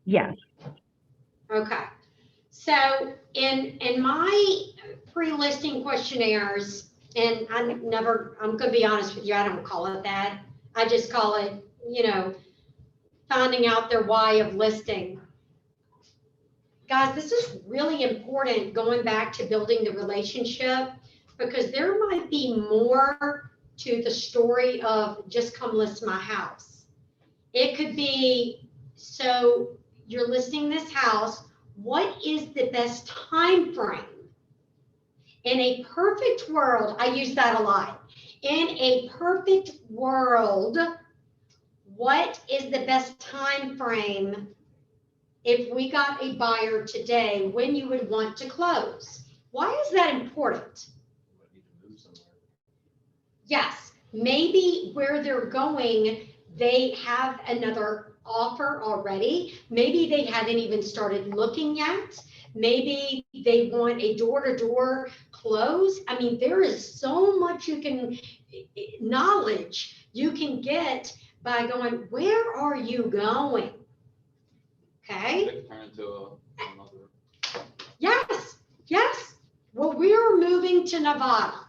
Yeah. Okay, so in my pre-listing questionnaires, and I'm gonna be honest with you, I don't call it that. I just call it, finding out their why of listing. Guys, this is really important going back to building the relationship because there might be more to the story of just come list my house. It could be, so you're listing this house, what is the best time frame? In a perfect world, I use that a lot. In a perfect world, what is the best time frame if we got a buyer today when you would want to close? Why is that important? Yes, maybe where they're going, they have another offer already. Maybe they haven't even started looking yet. Maybe they want a door-to-door close. I mean, there is so much knowledge you can get by going, where are you going? Okay. Turn into another. Yes. to Nevada.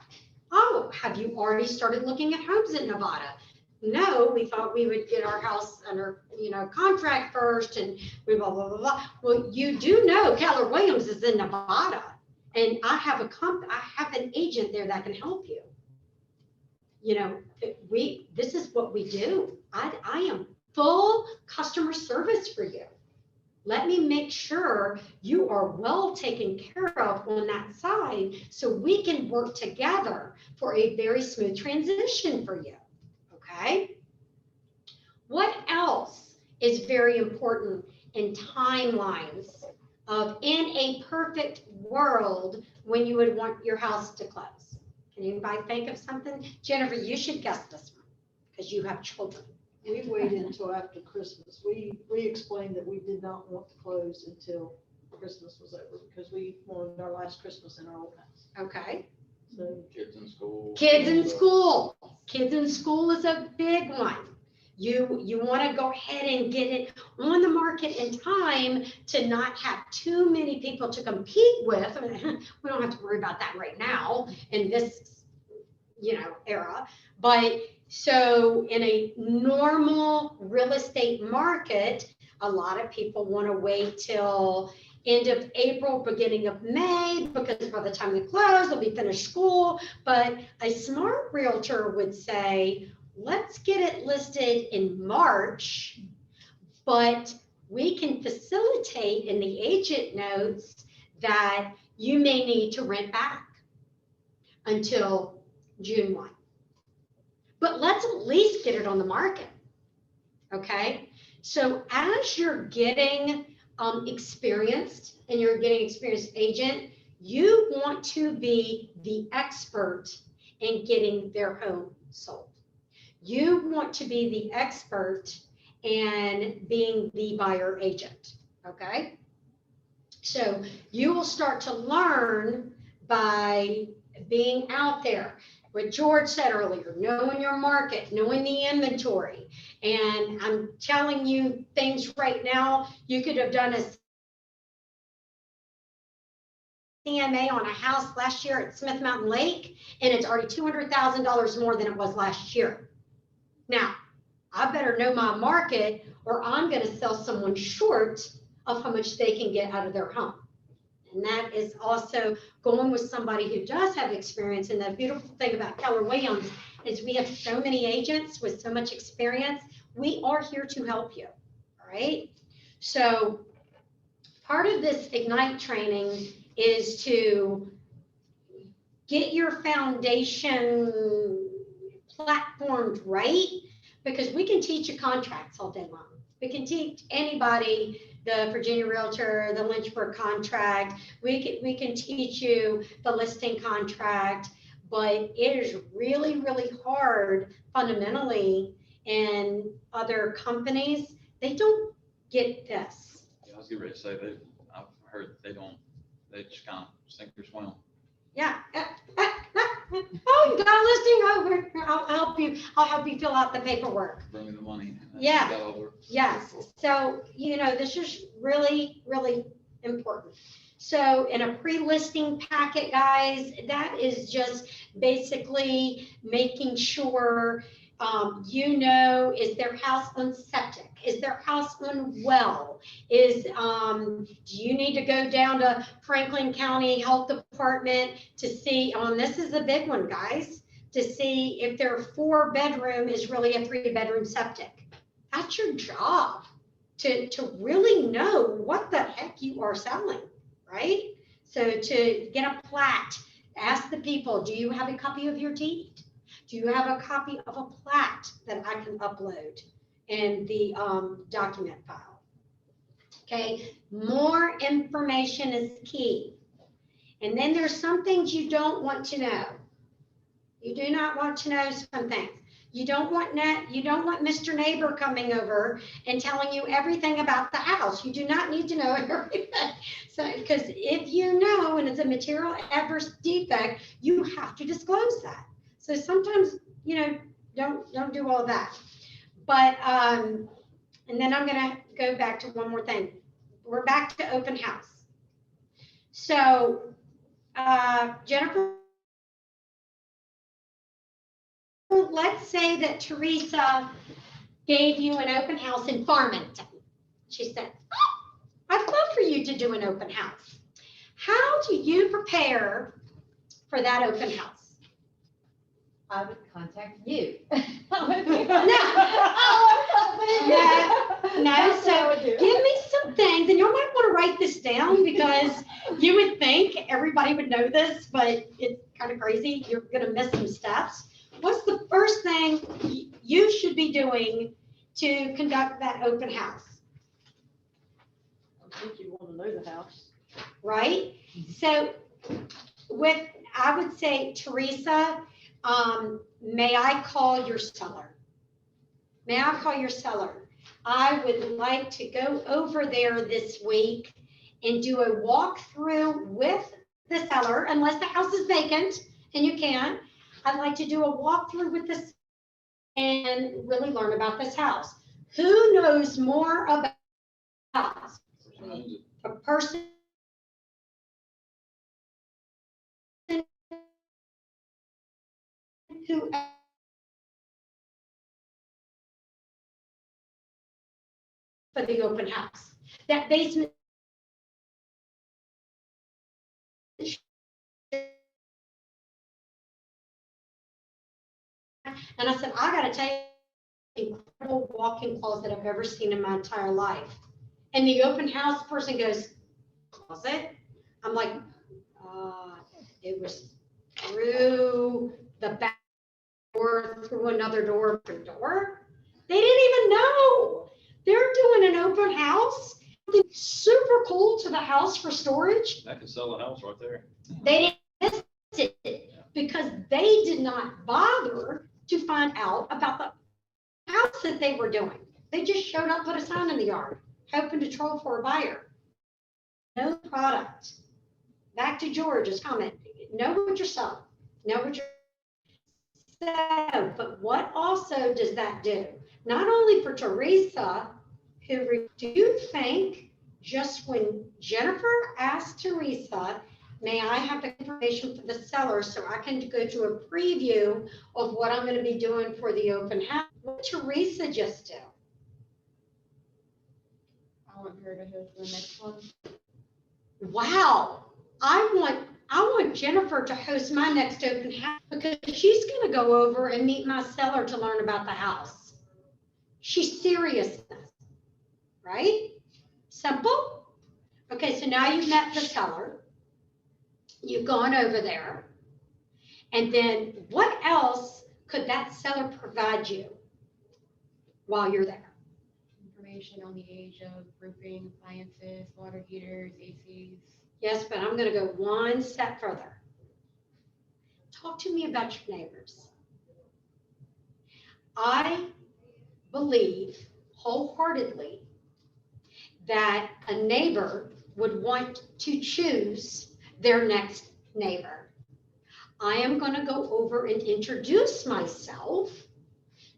Oh, have you already started looking at homes in Nevada? No, we thought we would get our house under, contract first and we blah, blah, blah, blah. Well, you do know Keller Williams is in Nevada and I have an agent there that can help you. This is what we do. I am full customer service for you. Let me make sure you are well taken care of on that side so we can work together for a very smooth transition for you. Okay? What else is very important in timelines of in a perfect world when you would want your house to close? Can anybody think of something? Jennifer, you should guess this one because you have children. We waited until after Christmas. We explained that we did not want to close until Christmas was over because we wanted our last Christmas in our old house. Okay. So Kids in school. Kids in school. Kids in school is a big one. You want to go ahead and get it on the market in time to not have too many people to compete with. We don't have to worry about that right now in this, era. But so in a normal real estate market, a lot of people want to wait till end of April, beginning of May, because by the time they close, they'll be finished school. But a smart realtor would say, let's get it listed in March, but we can facilitate in the agent notes that you may need to rent back until June 1. But let's at least get it on the market, okay? So as you're getting experienced and you're getting experienced agent, you want to be the expert in getting their home sold. You want to be the expert in being the buyer agent, okay? So you will start to learn by being out there. What George said earlier, knowing your market, knowing the inventory. And I'm telling you things right now, you could have done a CMA on a house last year at Smith Mountain Lake, and it's already $200,000 more than it was last year. Now, I better know my market or I'm going to sell someone short of how much they can get out of their home. And that is also going with somebody who does have experience. And the beautiful thing about Keller Williams is we have so many agents with so much experience. We are here to help you, all right? So part of this Ignite training is to get your foundation platformed right, because we can teach you contracts all day long. We can teach anybody the Virginia Realtor, the Lynchburg contract. We can teach you the listing contract, but it is really, really hard fundamentally in other companies. They don't get this. Yeah, I was getting ready to say I've heard they just kind of sink or swim. Yeah. Oh, you got a listing over. I'll help you. I'll help you fill out the paperwork. Bring me the money. Yeah. Yes. So, this is really, really important. So in a pre-listing packet, guys, that is just basically making sure is their house on septic? Is their house on well? Do you need to go down to Franklin County Health Department to see, this is a big one, guys, to see if their 4-bedroom is really a 3-bedroom septic. That's your job to really know what the heck you are selling, right? So to get a plat, ask the people, do you have a copy of your deed? Do you have a copy of a plat that I can upload in the document file? Okay, more information is key. And then there's some things you don't want to know. You do not want to know some things. You don't want Mr. Neighbor coming over and telling you everything about the house. You do not need to know everything. So, because if you know and it's a material adverse defect, you have to disclose that. So sometimes, don't do all that. But, and then I'm going to go back to one more thing. We're back to open house. So Jennifer let's say that Teresa gave you an open house in Farmington. She said, oh, I'd love for you to do an open house. How do you prepare for that open house? I would contact you. No, so give me some things, and you might want to write this down because you would think everybody would know this, but it's kind of crazy. You're gonna miss some steps. What's the first thing you should be doing to conduct that open house? I think you want to know the house. Right? So I would say, Teresa, may I call your seller? May I call your seller? I would like to go over there this week and do a walkthrough with the seller, unless the house is vacant, and you can. I'd like to do a walkthrough with this and really learn about this house. Who knows more about the house? A person who for the open house. That basement and I said, I gotta tell you, incredible walk-in closet I've ever seen in my entire life. And the open house person goes, closet? I'm like, it was through the back door, through another door. They didn't even know. They're doing an open house. Super cool to the house for storage. That could sell a house right there. They didn't miss it because they did not bother to find out about the house that they were doing. They just showed up, put a sign in the yard, hoping to troll for a buyer. No product. Back to George's comment. Know what you're selling. Know what you're. So, but what also does that do? Not only for Teresa, do you think just when Jennifer asked Teresa, may I have the information for the seller so I can go to a preview of what I'm going to be doing for the open house? What did Teresa just do? I want her to host the next one. Wow. I want Jennifer to host my next open house because she's going to go over and meet my seller to learn about the house. She's serious, right? Simple. Okay, so now you've met the seller. You've gone over there. And then what else could that seller provide you while you're there? Information on the age of roofing, appliances, water heaters, ACs. Yes, but I'm going to go one step further. Talk to me about your neighbors. I believe wholeheartedly that a neighbor would want to choose their next neighbor. I am going to go over and introduce myself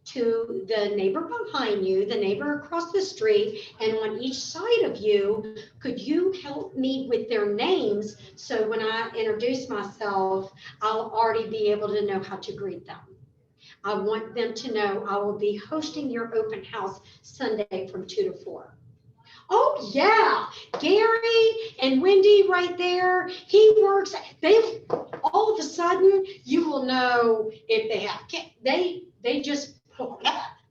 to the neighbor behind you, the neighbor across the street, and on each side of you, could you help me with their names so when I introduce myself, I'll already be able to know how to greet them. I want them to know I will be hosting your open house Sunday from 2 to 4. Oh yeah, Gary and Wendy right there. He works, they all of a sudden you will know if they have, they just,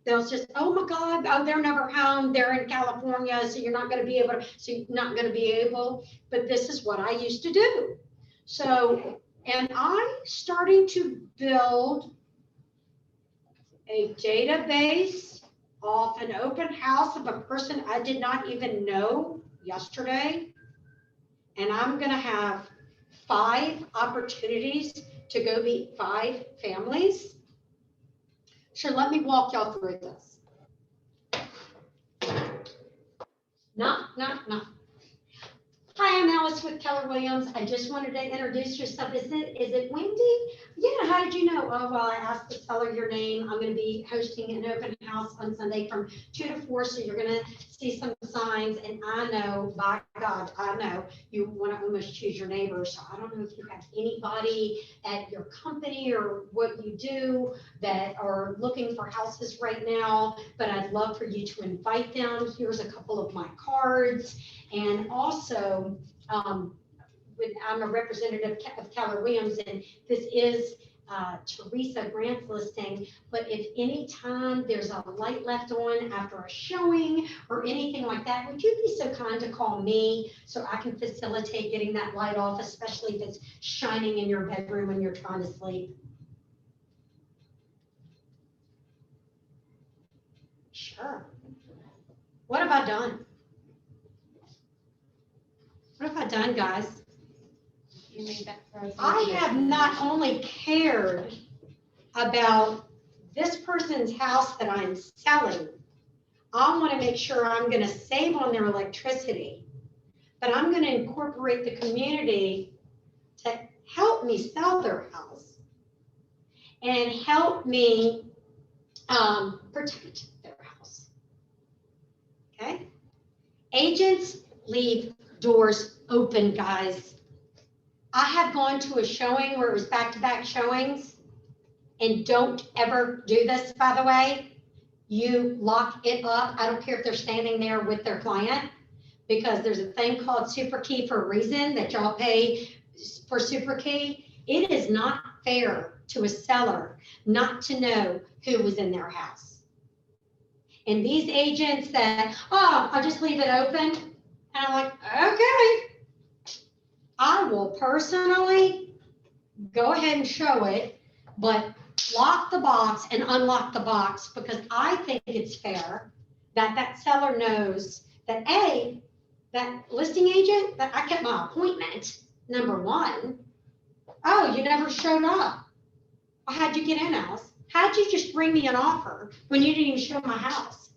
they'll just, oh my God, oh, they're never home. They're in California. So you're not going to be able to, but this is what I used to do. So, and I'm starting to build a database off an open house of a person I did not even know yesterday. And I'm going to have 5 opportunities to go meet 5 families. So let me walk y'all through this. Knock, knock, knock. Hi, I'm Alice with Keller Williams. I just wanted to introduce yourself. Is it Wendy? Yeah, how did you know? Oh, well, I asked the seller your name. I'm gonna be hosting an open house on Sunday from 2 to 4, so you're gonna see some signs, and I know, by God, I know you wanna almost choose your neighbor, so I don't know if you have anybody at your company or what you do that are looking for houses right now, but I'd love for you to invite them. Here's a couple of my cards. And also, I'm a representative of Keller Williams, and this is Teresa Grant's listing. But if any time there's a light left on after a showing or anything like that, would you be so kind to call me so I can facilitate getting that light off, especially if it's shining in your bedroom when you're trying to sleep? Sure. What have I done? What have I done, guys? You made that first. I have not only cared about this person's house that I'm selling, I want to make sure I'm going to save on their electricity, but I'm going to incorporate the community to help me sell their house and help me protect their house. Okay? Agents leave doors open, guys. I have gone to a showing where it was back-to-back showings, and don't ever do this, by the way. You lock it up. I don't care if they're standing there with their client, because there's a thing called Super Key for a reason that y'all pay for Super Key. It is not fair to a seller not to know who was in their house. And these agents that, oh, I'll just leave it open. And I'm like, okay, I will personally go ahead and show it, but lock the box and unlock the box, because I think it's fair that that seller knows that A, that listing agent, that I kept my appointment, number one. Oh, you never showed up. Well, how'd you get in, Alice? How'd you just bring me an offer when you didn't even show my house?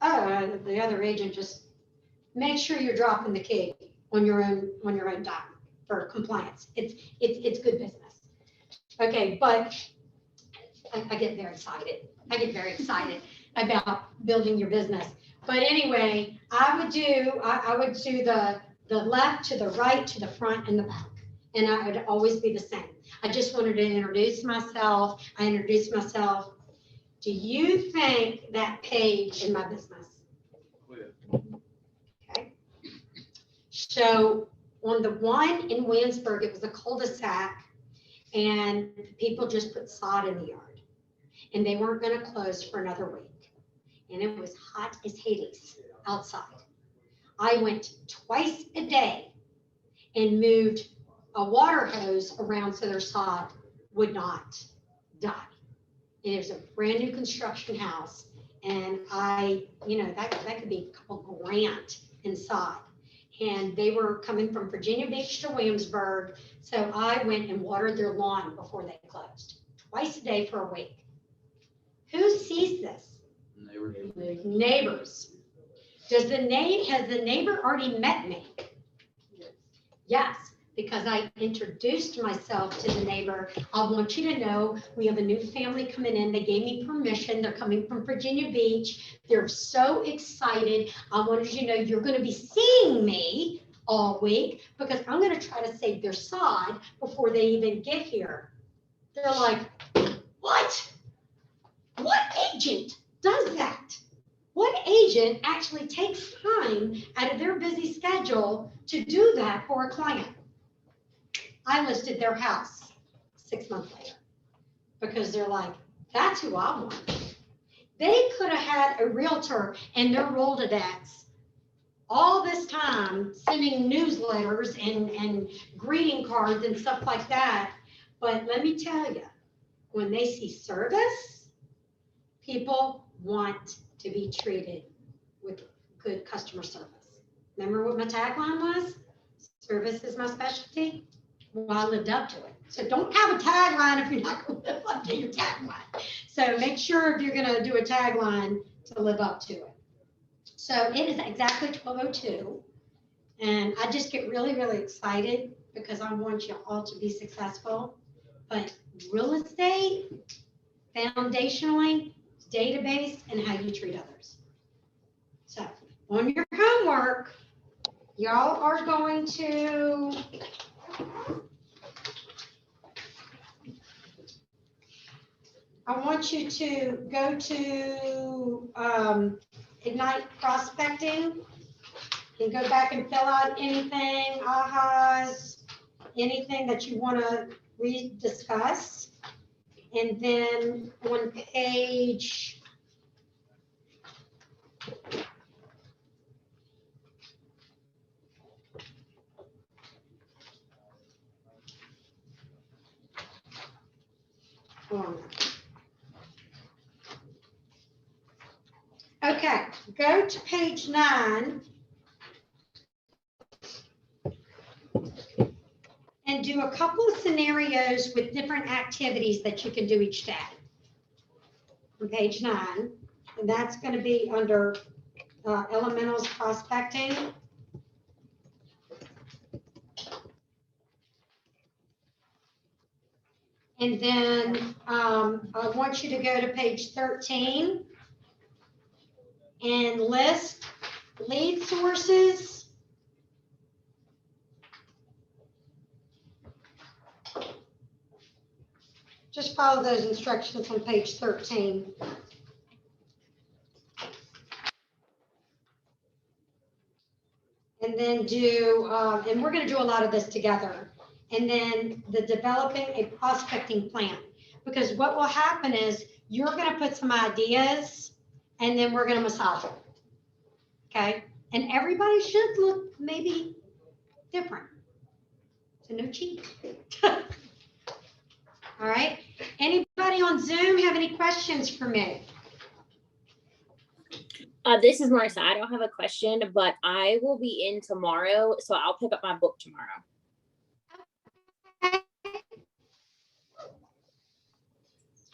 Oh, the other agent just, make sure you're dropping the key on your own time for compliance. It's good business. Okay, but I get very excited. I get very excited about building your business. But anyway, I would do the left to the right to the front and the back, and I would always be the same. I just wanted to introduce myself. I introduced myself. Do you think that paid in my business? Okay. So on the one in Williamsburg, it was a cul-de-sac, and people just put sod in the yard, and they weren't going to close for another week. And it was hot as Hades outside. I went twice a day and moved a water hose around so their sod would not die. And it was a brand new construction house. And that could be a couple grand inside. And they were coming from Virginia Beach to Williamsburg. So I went and watered their lawn before they closed, twice a day for a week. Who sees this? Neighbors. Has the neighbor already met me? Yes, because I introduced myself to the neighbor. I want you to know we have a new family coming in. They gave me permission. They're coming from Virginia Beach. They're so excited. I wanted you to know you're going to be seeing me all week, because I'm going to try to save their sod before they even get here. They're like, what? What agent does that? What agent actually takes time out of their busy schedule to do that for a client? I listed their house 6 months later, because they're like, that's who I want. They could have had a realtor in their Rolodex all this time sending newsletters and greeting cards and stuff like that. But let me tell you, when they see service, people want to be treated with good customer service. Remember what my tagline was? Service is my specialty. Well, I lived up to it. So don't have a tagline if you're not going to live up to your tagline. So make sure if you're going to do a tagline to live up to it. So it is exactly 12:02. And I just get really, really excited because I want you all to be successful. But real estate, foundationally, database, and how you treat others. So on your homework, y'all are going to I want you to go to Ignite Prospecting and go back and fill out anything, ahas, anything that you want to rediscuss. And then on page okay, go to page 9 and do a couple of scenarios with different activities that you can do each day. On page 9, and that's going to be under elementals prospecting. And then I want you to go to page 13 and list lead sources. Just follow those instructions on page 13. And then do, and we're going to do a lot of this together. And then the developing a prospecting plan. Because what will happen is you're going to put some ideas and then we're going to massage it. Okay? And everybody should look maybe different. So no cheating. All right. Anybody on Zoom have any questions for me? This is Marissa. I don't have a question, but I will be in tomorrow, so I'll pick up my book tomorrow.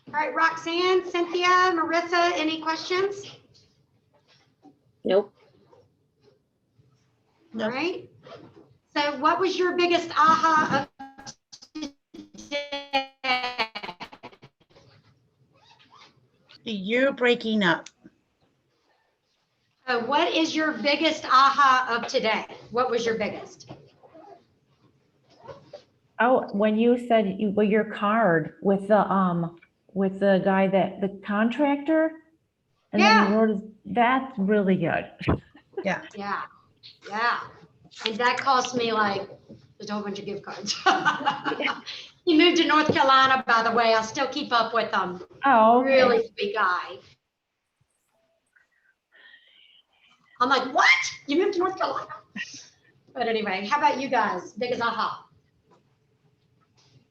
All right, Roxanne, Cynthia, Marissa, any questions? Nope. All right. So what was your biggest aha of today? You're breaking up. What is your biggest aha of today? What was your biggest? Oh, when you said your card with the guy that the contractor, and then you wrote, that's really good. Yeah. Yeah. Yeah. And that cost me like a whole bunch of gift cards. He moved to North Carolina, by the way. I still keep up with him. Oh, okay. Really sweet guy. I'm like, what? You moved to North Carolina? But anyway, how about you guys? Biggest aha?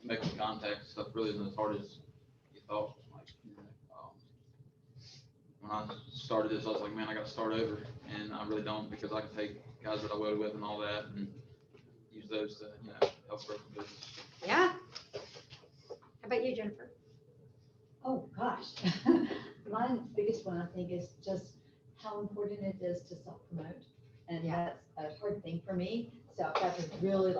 Making contact stuff really isn't as hard as you thought. Like, when I started this, I was like, man, I got to start over, and I really don't, because I can take guys that I welded with and all that, and use those to, help grow the business. Yeah. How about you, Jennifer? Oh, gosh. My biggest one, I think, is just how important it is to self-promote. And that's a hard thing for me. So I've got to really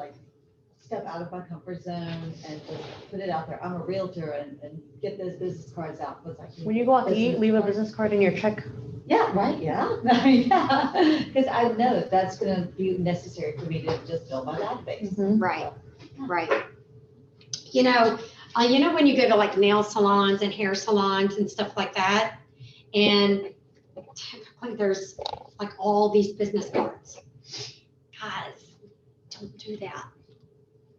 step out of my comfort zone and just put it out there. I'm a realtor and get those business cards out. When you go out to eat, leave a business card in your check. Yeah, right, yeah. Yeah. Because I know that's going to be necessary for me to just build my database. Mm-hmm. Right, right. When you go to like nail salons and hair salons and stuff like that, and typically there's like all these business cards. Guys, don't do that.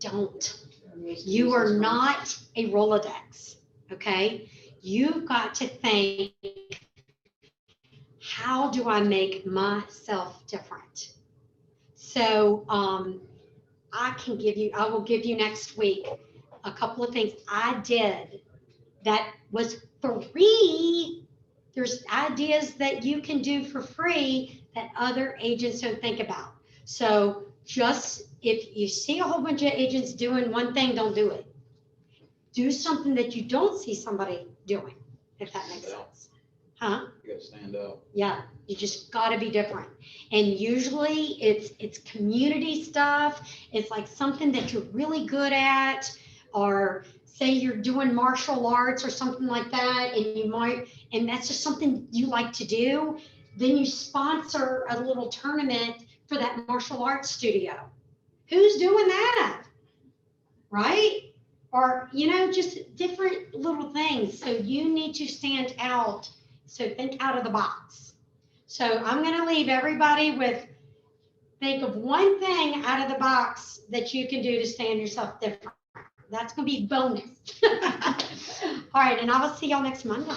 Don't. You are not a Rolodex, okay? You've got to think, how do I make myself different? So I will give you next week a couple of things I did that was free. There's ideas that you can do for free that other agents don't think about. So just if you see a whole bunch of agents doing one thing, don't do it. Do something that you don't see somebody doing, if that makes sense. Huh? You gotta stand out. Yeah, you just gotta be different. And usually it's community stuff. It's like something that you're really good at, or say you're doing martial arts or something like that, and that's just something you like to do. Then you sponsor a little tournament for that martial arts studio. Who's doing that? Right? Or, just different little things. So you need to stand out. So think out of the box. So I'm going to leave everybody with, think of one thing out of the box that you can do to stand yourself different. That's going to be bonus. All right. And I will see y'all next Monday.